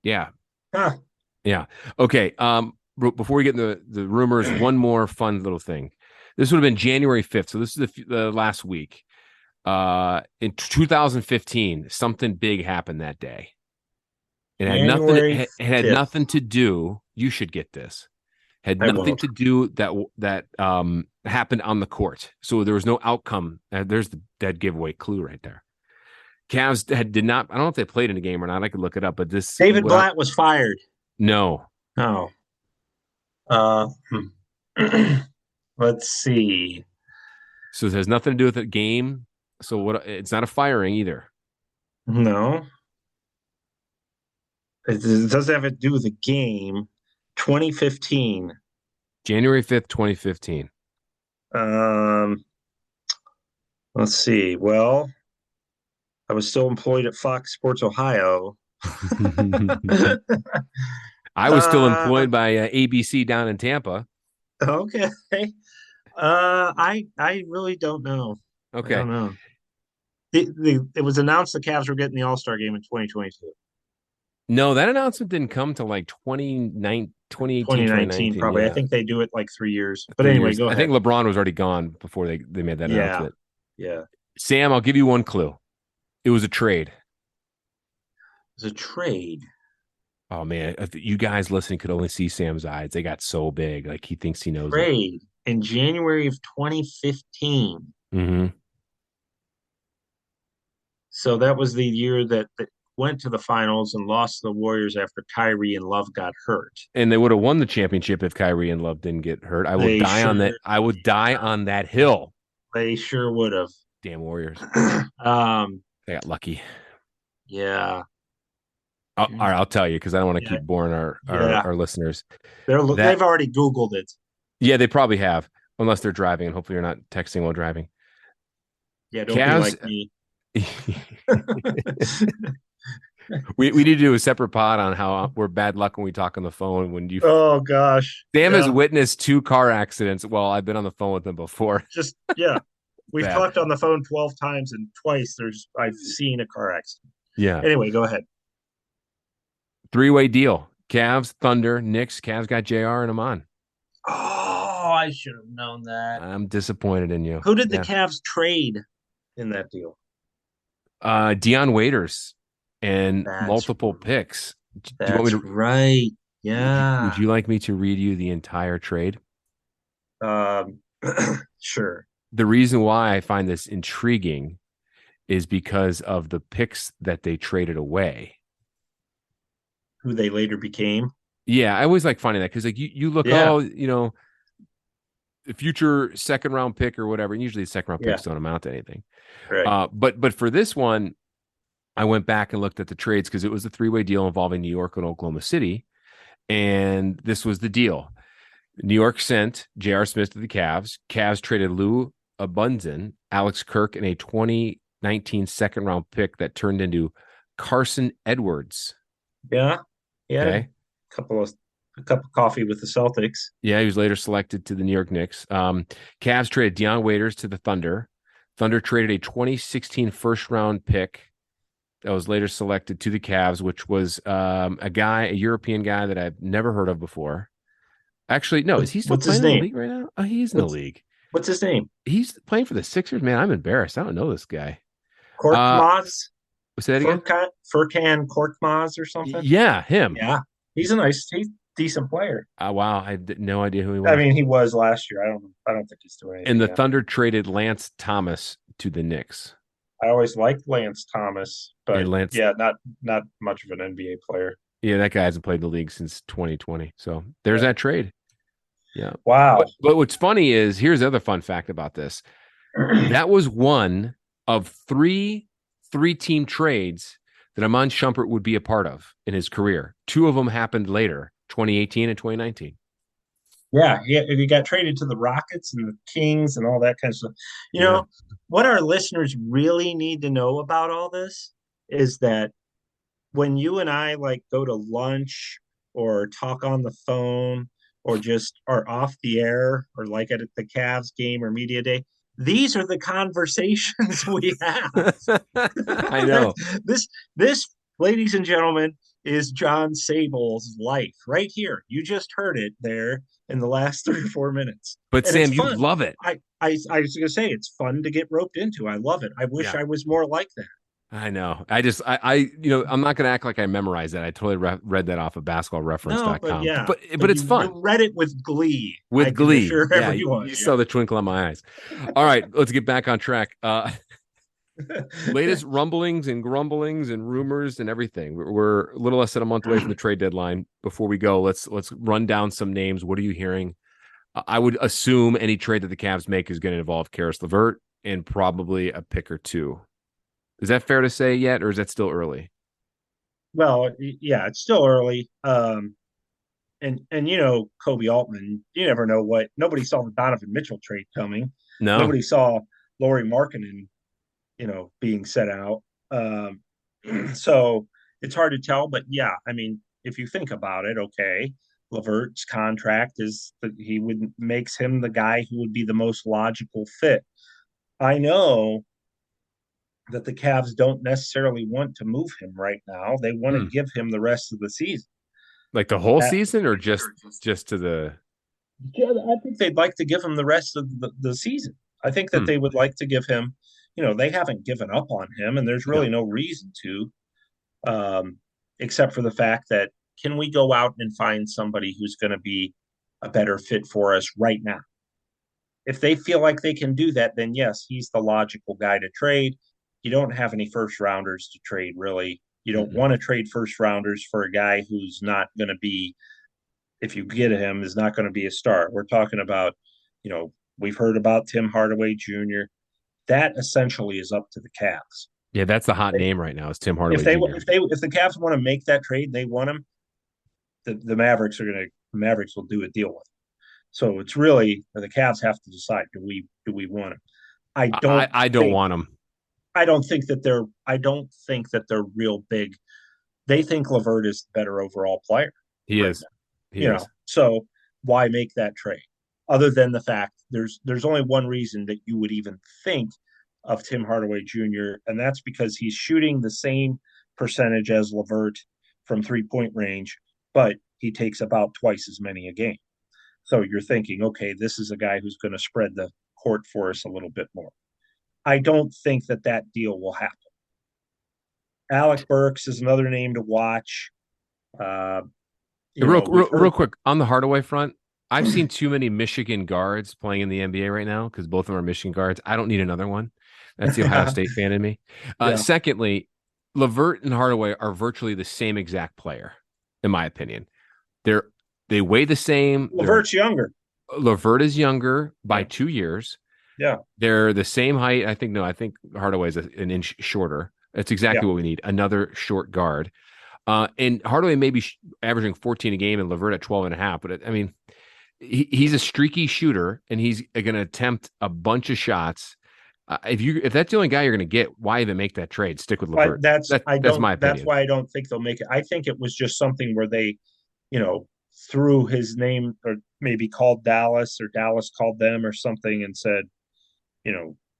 Yeah. Huh. Yeah. Okay. Before we get into the rumors, one more fun little thing. This would have been January 5th. So this is the last week. In 2015, something big happened that day. It had nothing. January It had 5th. nothing to do. You should get this. Had I nothing won't. to do that happened on the court. So there was no outcome. There's the dead giveaway clue right there. Cavs did not. I don't know if they played in a game or not. I could look it up. But this David Blatt was fired. No. Oh. Let's see. So it has nothing to do with the game. So what? It's not a firing either. No. It doesn't have to do with the game. 2015. January 5th, 2015. Let's see. Well, I was still employed at Fox Sports Ohio. I was still employed by ABC down in Tampa. Okay. I really don't know. Okay. I don't know. It was announced the Cavs were getting the All-Star game in 2022. No, that announcement didn't come till like 2018, 2019 probably. Yeah. I think they do it like 3 years. But anyway, go ahead. I think LeBron was already gone before they made that announcement. Yeah. Sam, I'll give you one clue. It was a trade. It was a trade. Oh man, if you guys listening could only see Sam's eyes. They got so big, like he thinks he knows. Trade in January of 2015. Mm-hmm. So that was the year that went to the finals and lost to the Warriors after Kyrie and Love got hurt. And they would have won the championship if Kyrie and Love didn't get hurt. I would die on that. I would die on that hill. They sure would have. Damn Warriors. They got lucky. Yeah. All right, I'll tell you because I don't want to keep boring our listeners. They've already Googled it. Yeah, they probably have, unless they're driving, and hopefully you're not texting while driving. Yeah, don't be like me. we need to do a separate pod on how we're bad luck when we talk on the phone. Oh gosh, Sam has witnessed 2 car accidents while I've been on the phone with him before. We've talked on the phone 12 times and twice I've seen a car accident. Yeah. Anyway, go ahead. 3-way deal: Cavs, Thunder, Knicks. Cavs got JR and Amon. Oh, I should have known that. I'm disappointed in you. Who did the Cavs trade in that deal? Dion Waiters and multiple picks. That's do you want me to, right. Yeah. Would you like me to read you the entire trade? Sure. The reason why I find this intriguing is because of the picks that they traded away. Who they later became. Yeah, I always like finding that because like you look, the future second round pick or whatever. And usually second round picks don't amount to anything. Right. But for this one, I went back and looked at the trades because it was a 3-way deal involving New York and Oklahoma City. And this was the deal. New York sent J.R. Smith to the Cavs. Cavs traded Lou Abundzen, Alex Kirk, and a 2019 second round pick that turned into Carson Edwards. Yeah. Yeah. Okay. A cup of coffee with the Celtics. Yeah, he was later selected to the New York Knicks. Cavs traded Dion Waiters to the Thunder. Thunder traded a 2016 first round pick that was later selected to the Cavs, which was a European guy that I've never heard of bore. Actually, no, is he still playing in the league right now? Oh, he's in the league. What's his name? He's playing for the Sixers, man. I'm embarrassed. I don't know this guy. Korkmaz? Say that again? Furkan Korkmaz or something? Yeah, him. Yeah. He's a decent player. Wow. I had no idea who he was. I mean, he was last year. I don't think he's doing anything. And the Thunder traded Lance Thomas to the Knicks. I always liked Lance Thomas, but not much of an NBA player. Yeah, that guy hasn't played in the league since 2020. So there's that trade. Yeah. Wow. But what's funny is here's the other fun fact about this. That was one of three-team trades that Iman Shumpert would be a part of in his career. 2 of them happened later, 2018 and 2019. Yeah, he got traded to the Rockets and the Kings and all that kind of stuff. You know, what our listeners really need to know about all this is that when you and I go to lunch or talk on the phone or just are off the air or like at the Cavs game or media day, these are the conversations we have. I know. This, ladies and gentlemen, is John Sabol's life right here. You just heard it there in the last 3 or 4 minutes. But And Sam, it's you fun. love it. I was going to say it's fun to get roped into. I love it. I wish Yeah. I was more like that. I know. I'm not going to act like I memorized that. I totally read that off of basketballreference.com. No, but yeah, but it's fun. You read it with glee. With I glee. can assure Yeah, everyone. you saw the twinkle in my eyes. All right, let's get back on track. Latest rumblings and grumblings and rumors and everything. We're a little less than a month away from the trade deadline. Before we go, let's run down some names. What are you hearing? I would assume any trade that the Cavs make is going to involve Karis LeVert and probably a pick or two. Is that fair to say yet, or is that still early? Well, yeah, it's still early. And Kobe Altman, you never know what. Nobody saw the Donovan Mitchell trade coming. No. Nobody saw Lauri Markkanen, being set out. So it's hard to tell. But yeah, I mean, if you think about it, okay, LeVert's contract makes him the guy who would be the most logical fit. I know that the Cavs don't necessarily want to move him right now. They want to give him the rest of the season. Like the whole season or just to the... Yeah, I think they'd like to give him the rest of the season. I think that they would like to give him, they haven't given up on him, and there's really no reason to, except for the fact that can we go out and find somebody who's going to be a better fit for us right now? If they feel like they can do that, then yes, he's the logical guy to trade. You don't have any first rounders to trade, really. You don't want to trade first rounders for a guy who's not going to be, if you get him, is not going to be a star. We're talking about, we've heard about Tim Hardaway Jr. That essentially is up to the Cavs. Yeah, that's the hot name right now. Is Tim Hardaway Jr. If the Cavs want to make that trade, they want him. The Mavericks will do a deal with him. So it's really the Cavs have to decide: do we want him? I don't want him. I don't think that they're real big. They think LeVert is the better overall player. He is. So why make that trade? Other than the fact there's only one reason that you would even think of Tim Hardaway Jr., and that's because he's shooting the same percentage as LeVert from 3-point range, but he takes about twice as many a game. So you're thinking, okay, this is a guy who's going to spread the court for us a little bit more. I don't think that deal will happen. Alec Burks is another name to watch. Real quick, on the Hardaway front, I've seen too many Michigan guards playing in the NBA right now because both of them are Michigan guards. I don't need another one. That's the Ohio State fan in me. Secondly, LeVert and Hardaway are virtually the same exact player, in my opinion. They weigh the same. LeVert's younger. LeVert is younger by 2 years. Yeah. They're the same height. I think Hardaway is an inch shorter. That's exactly what we need. Another short guard. And Hardaway may be averaging 14 a game and LeVert at 12.5. But I mean, he's a streaky shooter and he's going to attempt a bunch of shots. If that's the only guy you're going to get, why even make that trade? Stick with LeVert. That's my opinion. That's why I don't think they'll make it. I think it was just something where they, threw his name or maybe called Dallas or Dallas called them or something and said,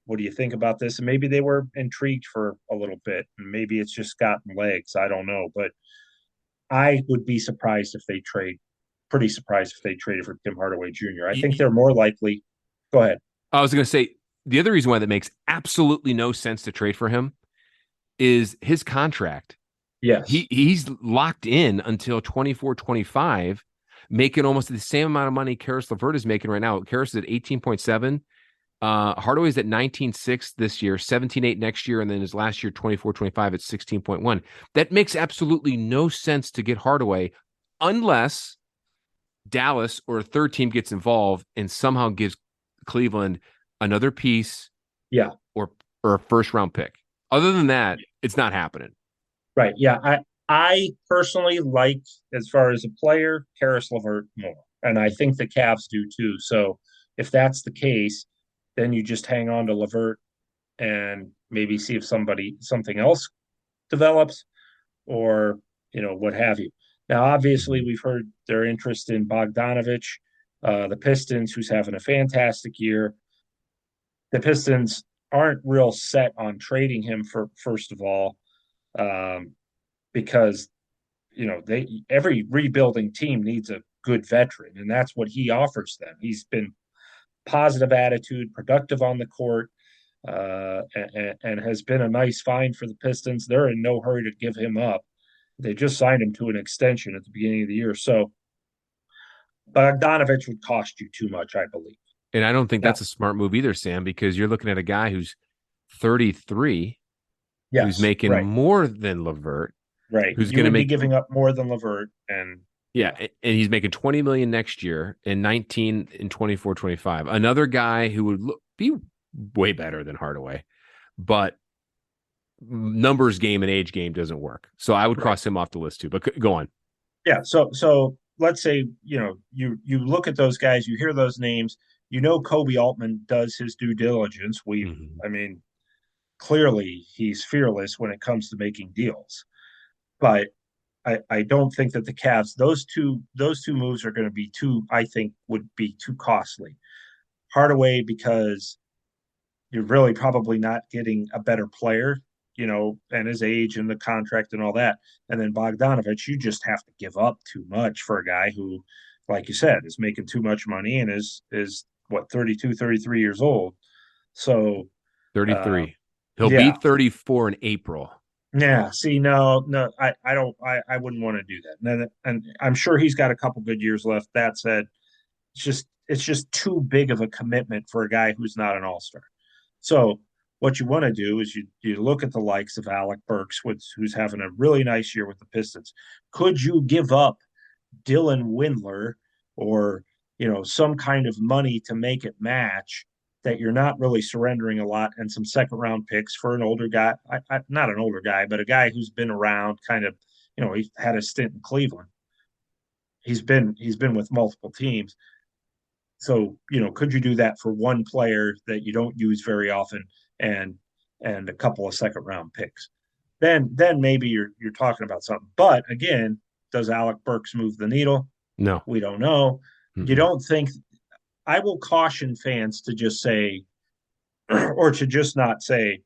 what do you think about this? And maybe they were intrigued for a little bit and maybe it's just gotten legs. I don't know, but I would be surprised if they pretty surprised if they traded for Tim Hardaway Jr. I think they're more likely. Go ahead. I was going to say the other reason why that makes absolutely no sense to trade for him is his contract. Yes. He's locked in until 24-25, making almost the same amount of money Karis LeVert is making right now. Karis is at 18.7. Hardaway's at 19.6 this year, 17.8 next year, and then his last year, 24-25 at 16.1. That makes absolutely no sense to get Hardaway unless Dallas or a third team gets involved and somehow gives Cleveland another piece or a first-round pick. Other than that, it's not happening. Right. Yeah. I personally like, as far as a player, Karis LeVert more. And I think the Cavs do too. So if that's the case, then you just hang on to LeVert and maybe see if something else develops or, what have you. Now, obviously, we've heard their interest in Bogdanovich, the Pistons, who's having a fantastic year. The Pistons aren't real set on trading him first of all, because every rebuilding team needs a good veteran, and that's what he offers them. He's been positive attitude, productive on the court, and has been a nice find for the Pistons. They're in no hurry to give him up. They just signed him to an extension at the beginning of the year. So Bogdanovich would cost you too much, I believe. And I don't think that's a smart move either, Sam, because you're looking at a guy who's 33, who's making more than LeVert. Right. Who's going to be giving up more than LeVert. And he's making $20 million next year and 19 in 24, 25. Another guy who would be way better than Hardaway, but numbers game and age game doesn't work. So I would cross him off the list too, but go on. Yeah. So let's say, you look at those guys, you hear those names, Kobe Altman does his due diligence. I mean, clearly he's fearless when it comes to making deals, but I don't think that the Cavs, those two moves are going to be would be too costly. Hardaway, because you're really probably not getting a better player, and his age and the contract and all that. And then Bogdanovich, you just have to give up too much for a guy who, like you said, is making too much money and is 32, 33 years old. So 33. He'll be 34 in April. Yeah. See, no, I wouldn't want to do that. And I'm sure he's got a couple good years left. That said, it's just too big of a commitment for a guy who's not an all-star. So what you want to do is you look at the likes of Alec Burks, who's having a really nice year with the Pistons. Could you give up Dylan Windler or, some kind of money to make it match that you're not really surrendering a lot, and some second-round picks for an older guy? Not an older guy, but a guy who's been around kind of, he had a stint in Cleveland. He's been with multiple teams. So, could you do that for one player that you don't use very often and a couple of second-round picks? Then maybe you're talking about something. But again, does Alec Burks move the needle? No. We don't know. Mm-hmm. You don't think – I will caution fans to just say – or to just not say,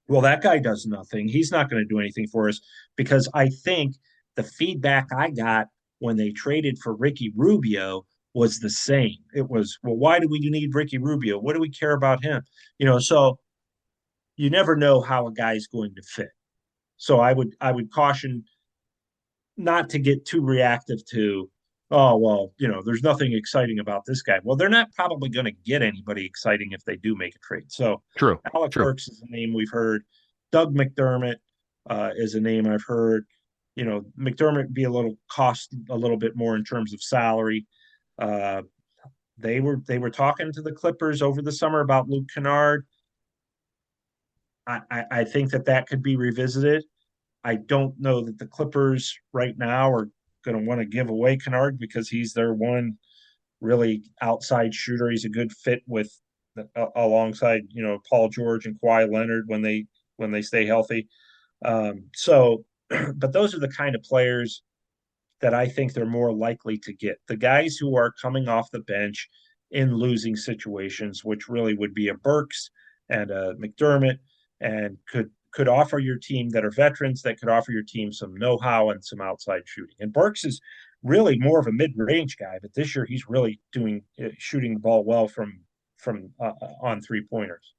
well, that guy does nothing. He's not going to do anything for us, because I think the feedback I got when they traded for Ricky Rubio was the same. It was, well, why do we need Ricky Rubio? What do we care about him? So you never know how a guy's going to fit. So I would caution not to get too reactive to, oh, well, there's nothing exciting about this guy. Well, they're not probably going to get anybody exciting if they do make a trade. So true. Alec Burks is a name we've heard. Doug McDermott is a name I've heard. McDermott be cost a little bit more in terms of salary. They were talking to the Clippers over the summer about Luke Kennard. I think that could be revisited. I don't know that the Clippers right now are going to want to give away Kennard, because he's their one really outside shooter. He's a good fit with alongside Paul George and Kawhi Leonard when they stay healthy. But those are the kind of players that I think they're more likely to get. The guys who are coming off the bench in losing situations, which really would be a Burks and a McDermott, and could offer your team, that are veterans, that could offer your team some know-how and some outside shooting. And Burks is really more of a mid-range guy, but this year he's really shooting the ball well from on three-pointers.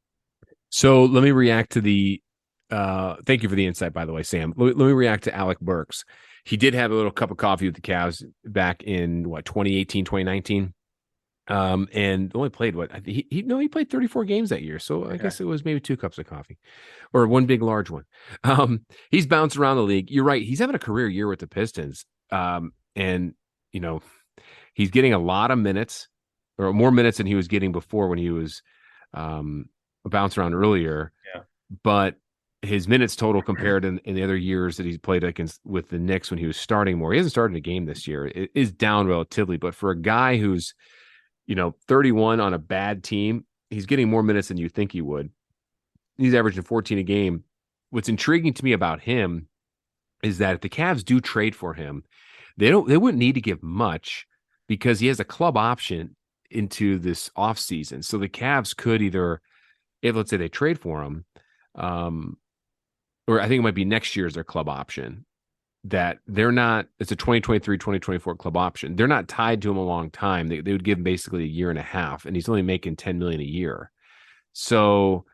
So let me react to the thank you for the insight, by the way, Sam. Let me react to Alec Burks. He did have a little cup of coffee with the Cavs back in 2018, 2019. And only played he played 34 games that year. So I guess it was maybe 2 cups of coffee or one big large one. He's bounced around the league. You're right. He's having a career year with the Pistons. And he's getting a lot of minutes, or more minutes than he was getting before when he was bouncing around earlier. Yeah. But his minutes total compared in the other years that he's played with the Knicks when he was starting more, he hasn't started a game this year. It is down relatively, but for a guy who's 31 on a bad team, he's getting more minutes than you think he would. He's averaging 14 a game. What's intriguing to me about him is that if the Cavs do trade for him, they wouldn't need to give much, because he has a club option into this offseason. So the Cavs could either, if let's say they trade for him, or I think it might be next year's their club option. that they're not, it's a 2023, 2024 club option. They're not tied to him a long time. They would give him basically a year and a half, and he's only making $10 million a year. So,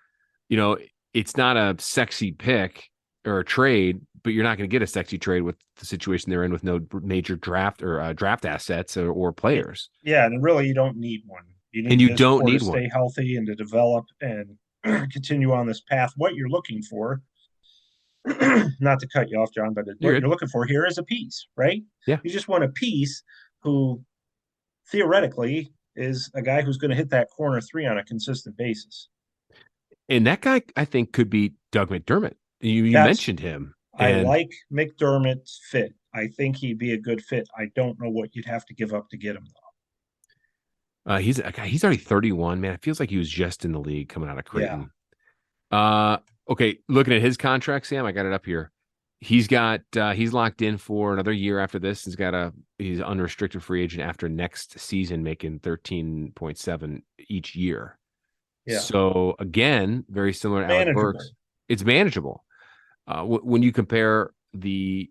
it's not a sexy pick or a trade, but you're not going to get a sexy trade with the situation they're in with no major draft or draft assets or players. Yeah. And really, you don't need one. You don't need to one. stay healthy and to develop and continue on this path. What you're looking for, not to cut you off, John, but what you're looking for here is a piece, right? Yeah. You just want a piece who theoretically is a guy who's going to hit that corner three on a consistent basis. And that guy, I think, could be Doug McDermott. You mentioned him. I like McDermott's fit. I think he'd be a good fit. I don't know what you'd have to give up to get him, though. He's already 31, man. It feels like he was just in the league coming out of Creighton. Yeah. Okay, looking at his contract, Sam, I got it up here. He's locked in for another year after this. He's unrestricted free agent after next season, making 13.7 each year. Yeah. So again, very similar to Alec Burks. It's manageable. When you compare the,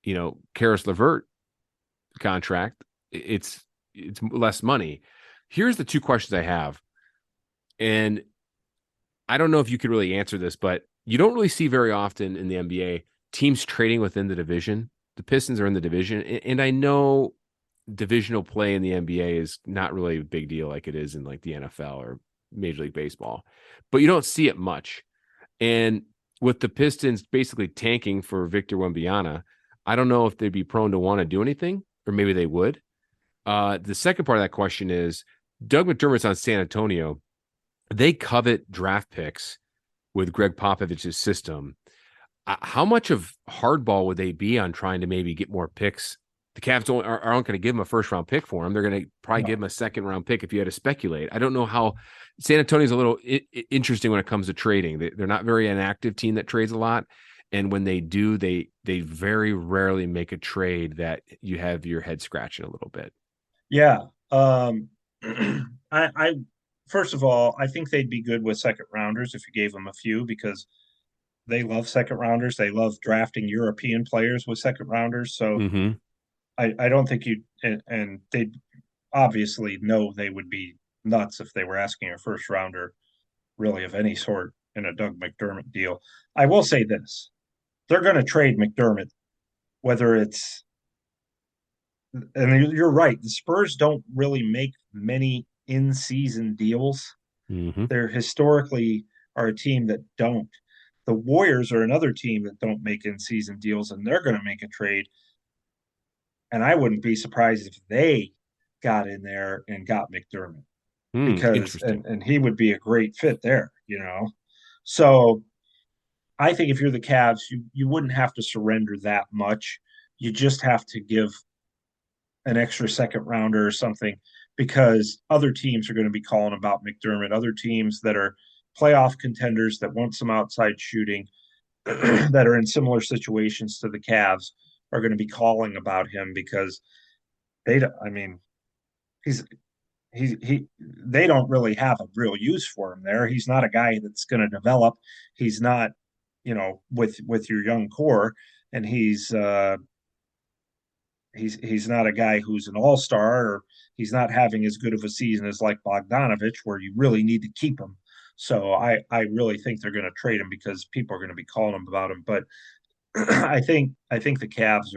Karis LeVert contract, it's less money. Here's the two questions I have, and I don't know if you could really answer this, but you don't really see very often in the NBA teams trading within the division. The Pistons are in the division, and I know divisional play in the NBA is not really a big deal like it is in like the NFL or Major League Baseball, but you don't see it much. And with the Pistons basically tanking for Victor Wembanyama, I don't know if they'd be prone to want to do anything, or maybe they would. The second part of that question is Doug McDermott's on San Antonio. They covet draft picks with Greg Popovich's system. How much of hardball would they be on trying to maybe get more picks? The Cavs aren't going to give him a first-round pick for him. They're going to probably give him a second-round pick if you had to speculate. I don't know how San Antonio's a little interesting when it comes to trading. They're not very an active team that trades a lot, and when they do, they very rarely make a trade that you have your head scratching a little bit. Yeah. I first of all, I think they'd be good with second rounders if you gave them a few, because they love second rounders. They love drafting European players with second rounders. So I don't think and they obviously know they would be nuts if they were asking a first rounder really of any sort in a Doug McDermott deal. I will say this. They're going to trade McDermott, whether it's, and you're right, the Spurs don't really make many in-season deals. They're historically are a team that don't. The Warriors are another team that don't make in-season deals, and they're going to make a trade. And I wouldn't be surprised if they got in there and got McDermott, because and he would be a great fit there, So I think if you're the Cavs, you wouldn't have to surrender that much. You just have to give an extra second rounder or something, because other teams are going to be calling about McDermott. Other teams that are playoff contenders that want some outside shooting that are in similar situations to the Cavs are going to be calling about him, because they don't really have a real use for him there. He's not a guy that's going to develop. He's not, with your young core, and he's not a guy who's an all-star, or he's not having as good of a season as like Bogdanovich, where you really need to keep him. So I really think they're going to trade him, because people are going to be calling him about him. But I think the Cavs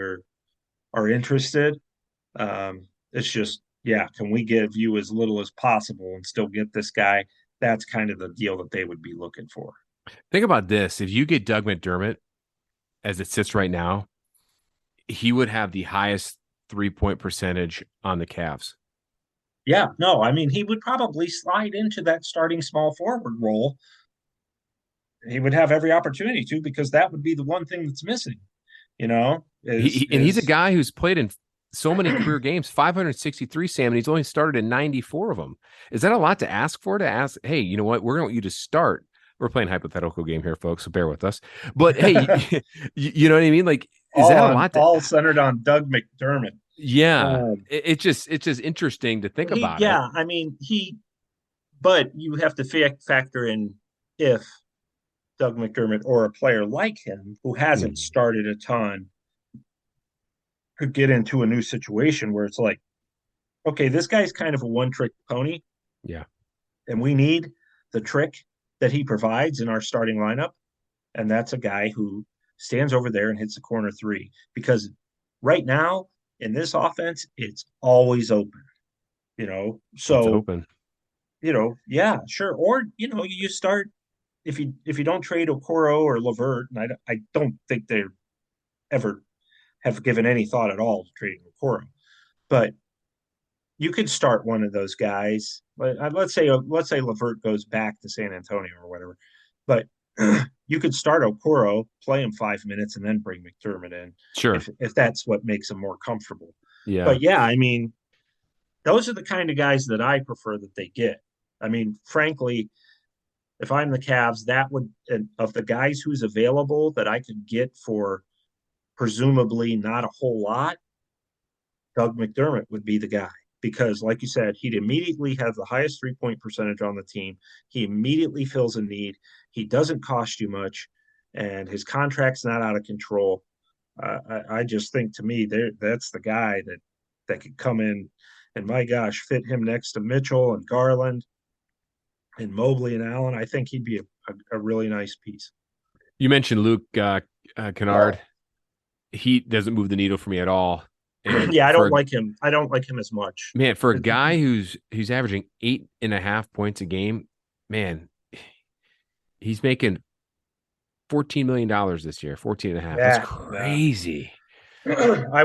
are interested. It's just, can we give you as little as possible and still get this guy? That's kind of the deal that they would be looking for. Think about this. If you get Doug McDermott, as it sits right now, he would have the highest 3-point percentage on the Cavs. Yeah, no, I mean, he would probably slide into that starting small forward role. He would have every opportunity to, because that would be the one thing that's missing, he's a guy who's played in so many career games, 563, Sam, and he's only started in 94 of them. Is that a lot to ask for? To ask, hey, you know what? We're going to want you to start. We're playing hypothetical game here, folks, so bear with us. But hey, you know what I mean? Like, is that a lot? All centered on Doug McDermott. Yeah, it's just interesting to think about. Yeah, I mean, but you have to factor in if Doug McDermott or a player like him who hasn't started a ton could get into a new situation where it's like, okay, this guy's kind of a one-trick pony. Yeah. And we need the trick that he provides in our starting lineup. And that's a guy who stands over there and hits the corner three. Because right now in this offense, it's always open. It's So open. Yeah, sure. Or you start if you don't trade Okoro or Levert, and I don't think they ever have given any thought at all to trading Okoro, but you could start one of those guys. Let's say Levert goes back to San Antonio or whatever, but you could start Okoro, play him 5 minutes, and then bring McDermott in. Sure. If that's what makes him more comfortable. Yeah. But yeah, I mean, those are the kind of guys that I prefer that they get. I mean, frankly, if I'm the Cavs, that would, of the guys who's available that I could get for presumably not a whole lot, Doug McDermott would be the guy. Because, like you said, he'd immediately have the highest three-point percentage on the team. He immediately fills a need. He doesn't cost you much, and his contract's not out of control. I just think, to me, that's the guy that could come in and, my gosh, fit him next to Mitchell and Garland and Mobley and Allen. I think he'd be a really nice piece. You mentioned Luke Kennard. He doesn't move the needle for me at all. And yeah, I don't like him. I don't like him as much. Man, for a guy who's averaging 8.5 points a game, man, he's making $14 million this year. 14.5. Yeah, that's crazy. I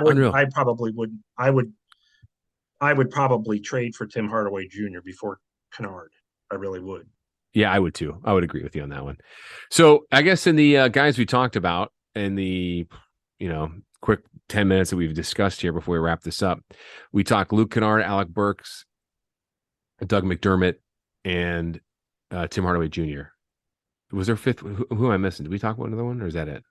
would probably trade for Tim Hardaway Jr. before Kennard. I really would. Yeah, I would too. I would agree with you on that one. So I guess in the guys we talked about in the, quick 10 minutes that we've discussed here before we wrap this up, we talked Luke Kennard, Alec Burks, Doug McDermott, and Tim Hardaway Jr. Was there fifth? Who am I missing? Did we talk about another one, or is that it?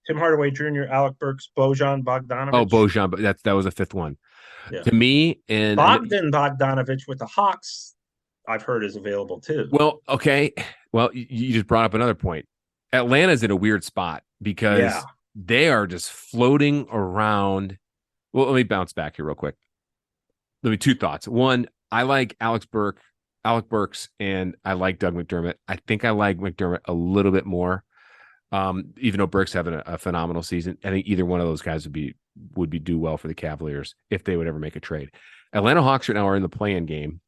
Tim Hardaway Jr., Alec Burks, Bojan Bogdanovic. Oh, Bojan, but that was a fifth one. Yeah. To me, and Bogdanovic with the Hawks, I've heard is available too. Well, okay. Well, you just brought up another point. Atlanta's in a weird spot because they are just floating around. Well, let me bounce back here real quick. Let me two thoughts. One, I like Alec Burks, and I like Doug McDermott. I think I like McDermott a little bit more, even though Burks having a phenomenal season. I think either one of those guys would do well for the Cavaliers if they would ever make a trade. Atlanta Hawks right now are in the play-in game.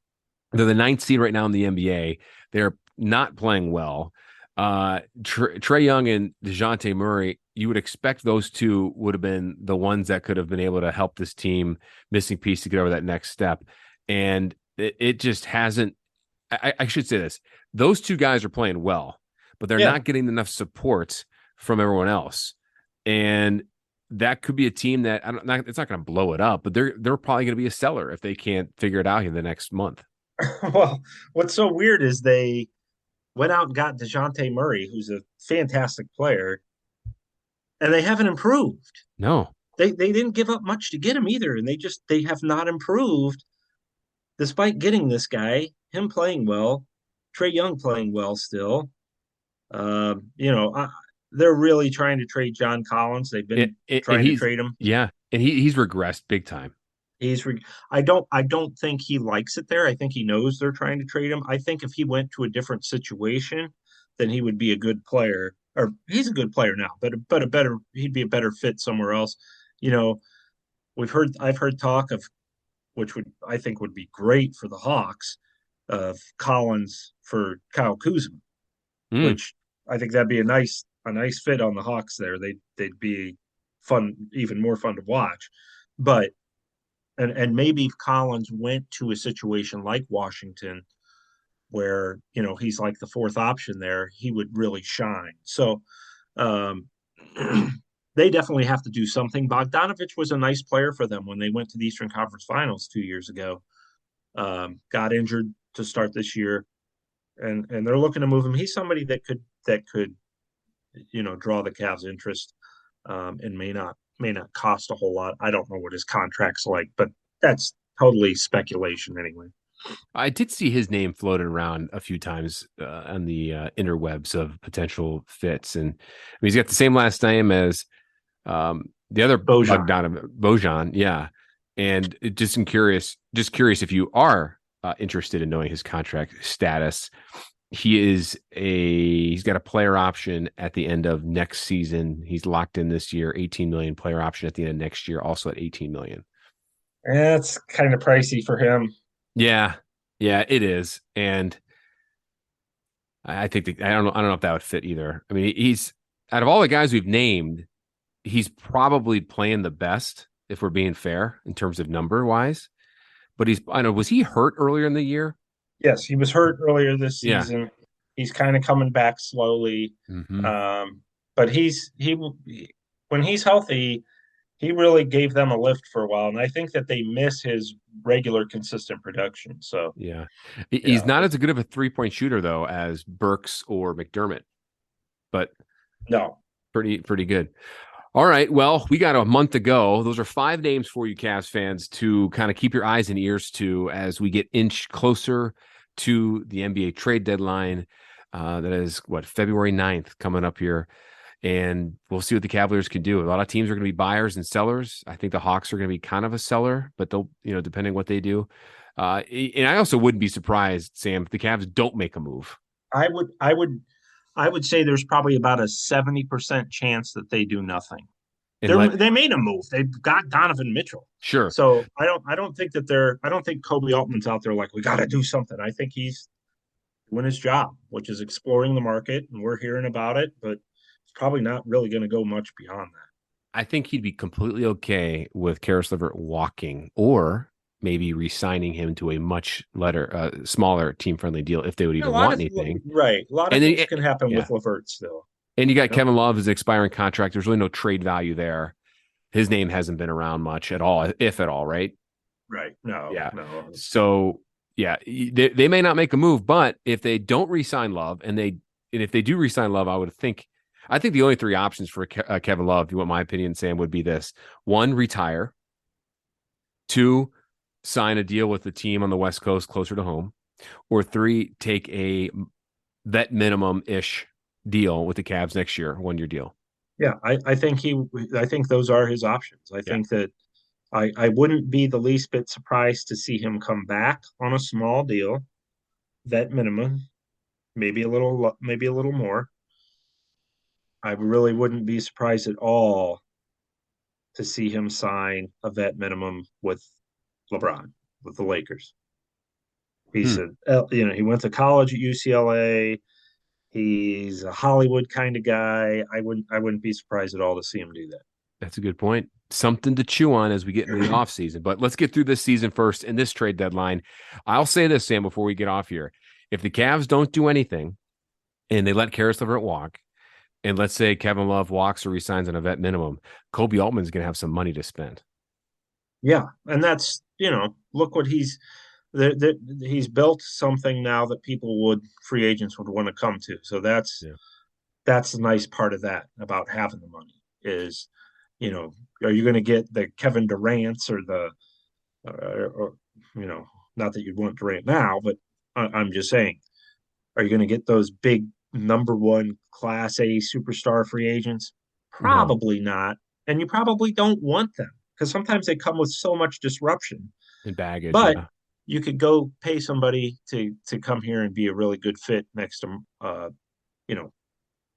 They're the 9th seed right now in the NBA. They're not playing well. Trae Young and DeJounte Murray, you would expect those two would have been the ones that could have been able to help this team, missing piece to get over that next step. And it just hasn't. I should say this. Those two guys are playing well, but they're not getting enough support from everyone else. And that could be a team that it's not going to blow it up, but they're probably going to be a seller if they can't figure it out in the next month. Well, what's so weird is they went out and got DeJounte Murray, who's a fantastic player, and they haven't improved. No. They didn't give up much to get him either, and they have not improved despite getting this guy, him playing well, Trae Young playing well still. They're really trying to trade John Collins. They've been trying to trade him. Yeah, and he's regressed big time. I don't think he likes it there. I think he knows they're trying to trade him. I think if he went to a different situation, then he would be a good player. Or he's a good player now, but he'd be a better fit somewhere else. I've heard talk of, which I think would be great for the Hawks, of Collins for Kyle Kuzma, which I think that'd be a nice fit on the Hawks there. They'd be fun, even more fun to watch. But and maybe if Collins went to a situation like Washington, where he's like the fourth option there, he would really shine. So they definitely have to do something. Bogdanovic was a nice player for them when they went to the Eastern Conference Finals 2 years ago. Got injured to start this year, and they're looking to move him. He's somebody that could draw the Cavs' interest, and may not cost a whole lot. I don't know what his contract's like, but that's totally speculation anyway. I did see his name floated around a few times on the interwebs of potential fits, and he's got the same last name as The other Bojan. Bojan, yeah. And curious if you are interested in knowing his contract status. He's got a player option at the end of next season. He's locked in this year, 18 million player option at the end of next year, also at 18 million. That's kind of pricey for him. Yeah, it is. And I think I don't know if that would fit either. I mean, he's out of all the guys we've named, he's probably playing the best if we're being fair in terms of number wise. But was he hurt earlier in the year? Yes, he was hurt earlier this season. Yeah. He's kind of coming back slowly. Mm-hmm. But when he's healthy, he really gave them a lift for a while. And I think that they miss his regular, consistent production. So yeah, he's not as good of a 3-point shooter though as Burks or McDermott, but no, pretty good. All right, well, we got a month to go. Those are 5 names for you Cavs fans to kind of keep your eyes and ears to as we get inch closer to the NBA trade deadline. That is February 9th coming up here. And we'll see what the Cavaliers can do. A lot of teams are going to be buyers and sellers. I think the Hawks are going to be kind of a seller, but they'll, depending what they do. And I also wouldn't be surprised, Sam, if the Cavs don't make a move. I would say there's probably about a 70% chance that they do nothing. They made a move. They've got Donovan Mitchell. Sure. So I don't think Kobe Altman's out there like, we got to do something. I think he's doing his job, which is exploring the market, and we're hearing about it, but it's probably not really going to go much beyond that. I think he'd be completely okay with Karis LeVert walking, or maybe re-signing him to a much smaller team-friendly deal if they would even want anything. Right. A lot of things can happen with LeVert still. And you got Kevin Love as an expiring contract. There's really no trade value there. His name hasn't been around much at all, if at all, right? Right. No. Yeah. No. So, yeah, they may not make a move, but if they don't re-sign Love, and if they do re-sign Love, I think the only 3 options for Kevin Love, if you want my opinion, Sam, would be this: 1, retire; 2, sign a deal with the team on the West Coast closer to home; or 3, take a vet minimum-ish deal with the Cavs next year, 1-year deal. Yeah, I think those are his options. I think that I wouldn't be the least bit surprised to see him come back on a small deal, vet minimum, maybe a little more. I really wouldn't be surprised at all to see him sign a vet minimum with LeBron, with the Lakers. He went to college at UCLA. He's a Hollywood kind of guy. I wouldn't be surprised at all to see him do that. That's a good point. Something to chew on as we get into the offseason. But let's get through this season first in this trade deadline. I'll say this, Sam, before we get off here. If the Cavs don't do anything and they let Karis LeVert walk, and let's say Kevin Love walks or resigns on a vet minimum, Kobe Altman's going to have some money to spend. Yeah, and that's, look what he's built something now that free agents would want to come to. So that's the nice part of that about having the money is, are you going to get the Kevin Durant's or not that you'd want Durant now, but I'm just saying, are you going to get those big number 1 class A superstar free agents? Probably not. And you probably don't want them because sometimes they come with so much disruption and baggage. But you could go pay somebody to come here and be a really good fit next to,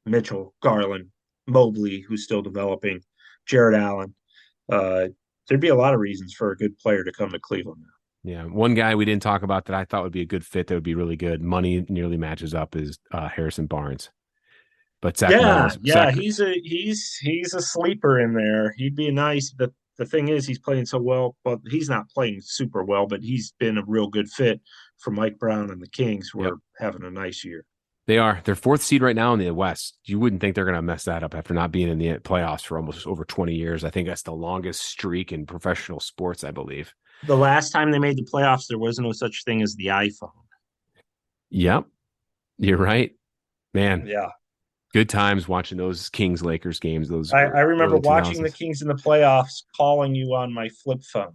Mitchell, Garland, Mobley, who's still developing, Jared Allen. There'd be a lot of reasons for a good player to come to Cleveland now. Yeah, one guy we didn't talk about that I thought would be a good fit that would be really good. Money nearly matches up is Harrison Barnes. But he's a sleeper in there. He'd be nice. The thing is, he's playing so well. Well, he's not playing super well, but he's been a real good fit for Mike Brown and the Kings, who are having a nice year. They are. They're 4th seed right now in the West. You wouldn't think they're going to mess that up after not being in the playoffs for almost over 20 years. I think that's the longest streak in professional sports, I believe. The last time they made the playoffs, there was no such thing as the iPhone. Yep. You're right. Man. Yeah. Good times watching those Kings-Lakers games. I remember watching the Kings in the playoffs, calling you on my flip phone.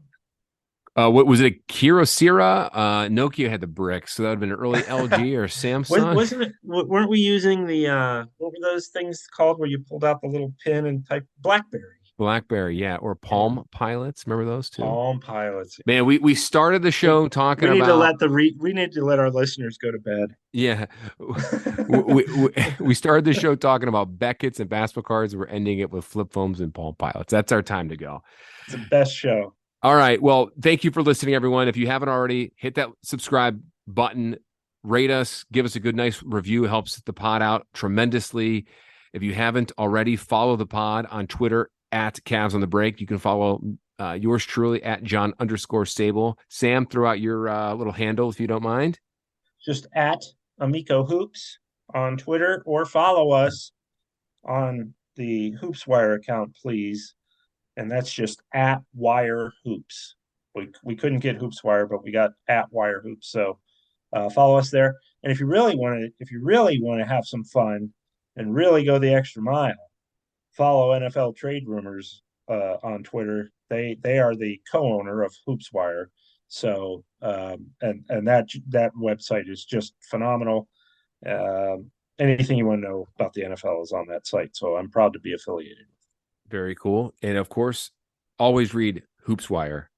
What was it? Kyocera? Nokia had the brick, so that would have been an early LG or Samsung. Wasn't it? Weren't we using the what were those things called where you pulled out the little pin and typed BlackBerry? BlackBerry, yeah, or Palm Pilots. Remember those two? Palm Pilots. Man, we started the show talking we need about. We need to let our listeners go to bed. Yeah, we started the show talking about Beckett's and basketball cards. We're ending it with flip phones and Palm Pilots. That's our time to go. It's the best show. All right. Well, thank you for listening, everyone. If you haven't already, hit that subscribe button, rate us, give us a good, nice review. It helps the pod out tremendously. If you haven't already, follow the pod on Twitter at Cavs on the Break. You can follow yours truly at John_Sabol. Sam, throw out your little handle if you don't mind. Just at Amico Hoops on Twitter, or follow us on the Hoops Wire account, please. And that's just at Wire Hoops. We couldn't get Hoops Wire, but we got at Wire Hoops. So follow us there. And if you really want to have some fun and really go the extra mile, follow NFL Trade Rumors on Twitter. They are the co-owner of Hoops Wire. So and that website is just phenomenal. Anything you want to know about the NFL is on that site. So I'm proud to be affiliated. Very cool. And of course, always read Hoops Wire.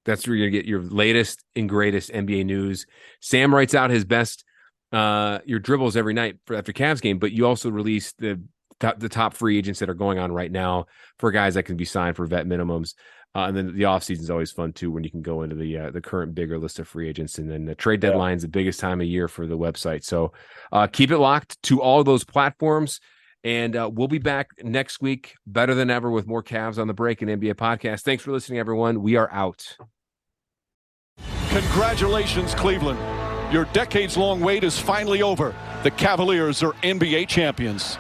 That's where you're going to get your latest and greatest NBA news. Sam writes out his best, your dribbles every night after Cavs game, but you also release the top free agents that are going on right now for guys that can be signed for vet minimums. And then the offseason is always fun too, when you can go into the current bigger list of free agents. And then the trade deadline is the biggest time of year for the website. So keep it locked to all those platforms. And we'll be back next week, better than ever, with more Cavs on the Break and NBA podcast. Thanks for listening, everyone. We are out. Congratulations, Cleveland. Your decades-long wait is finally over. The Cavaliers are NBA champions.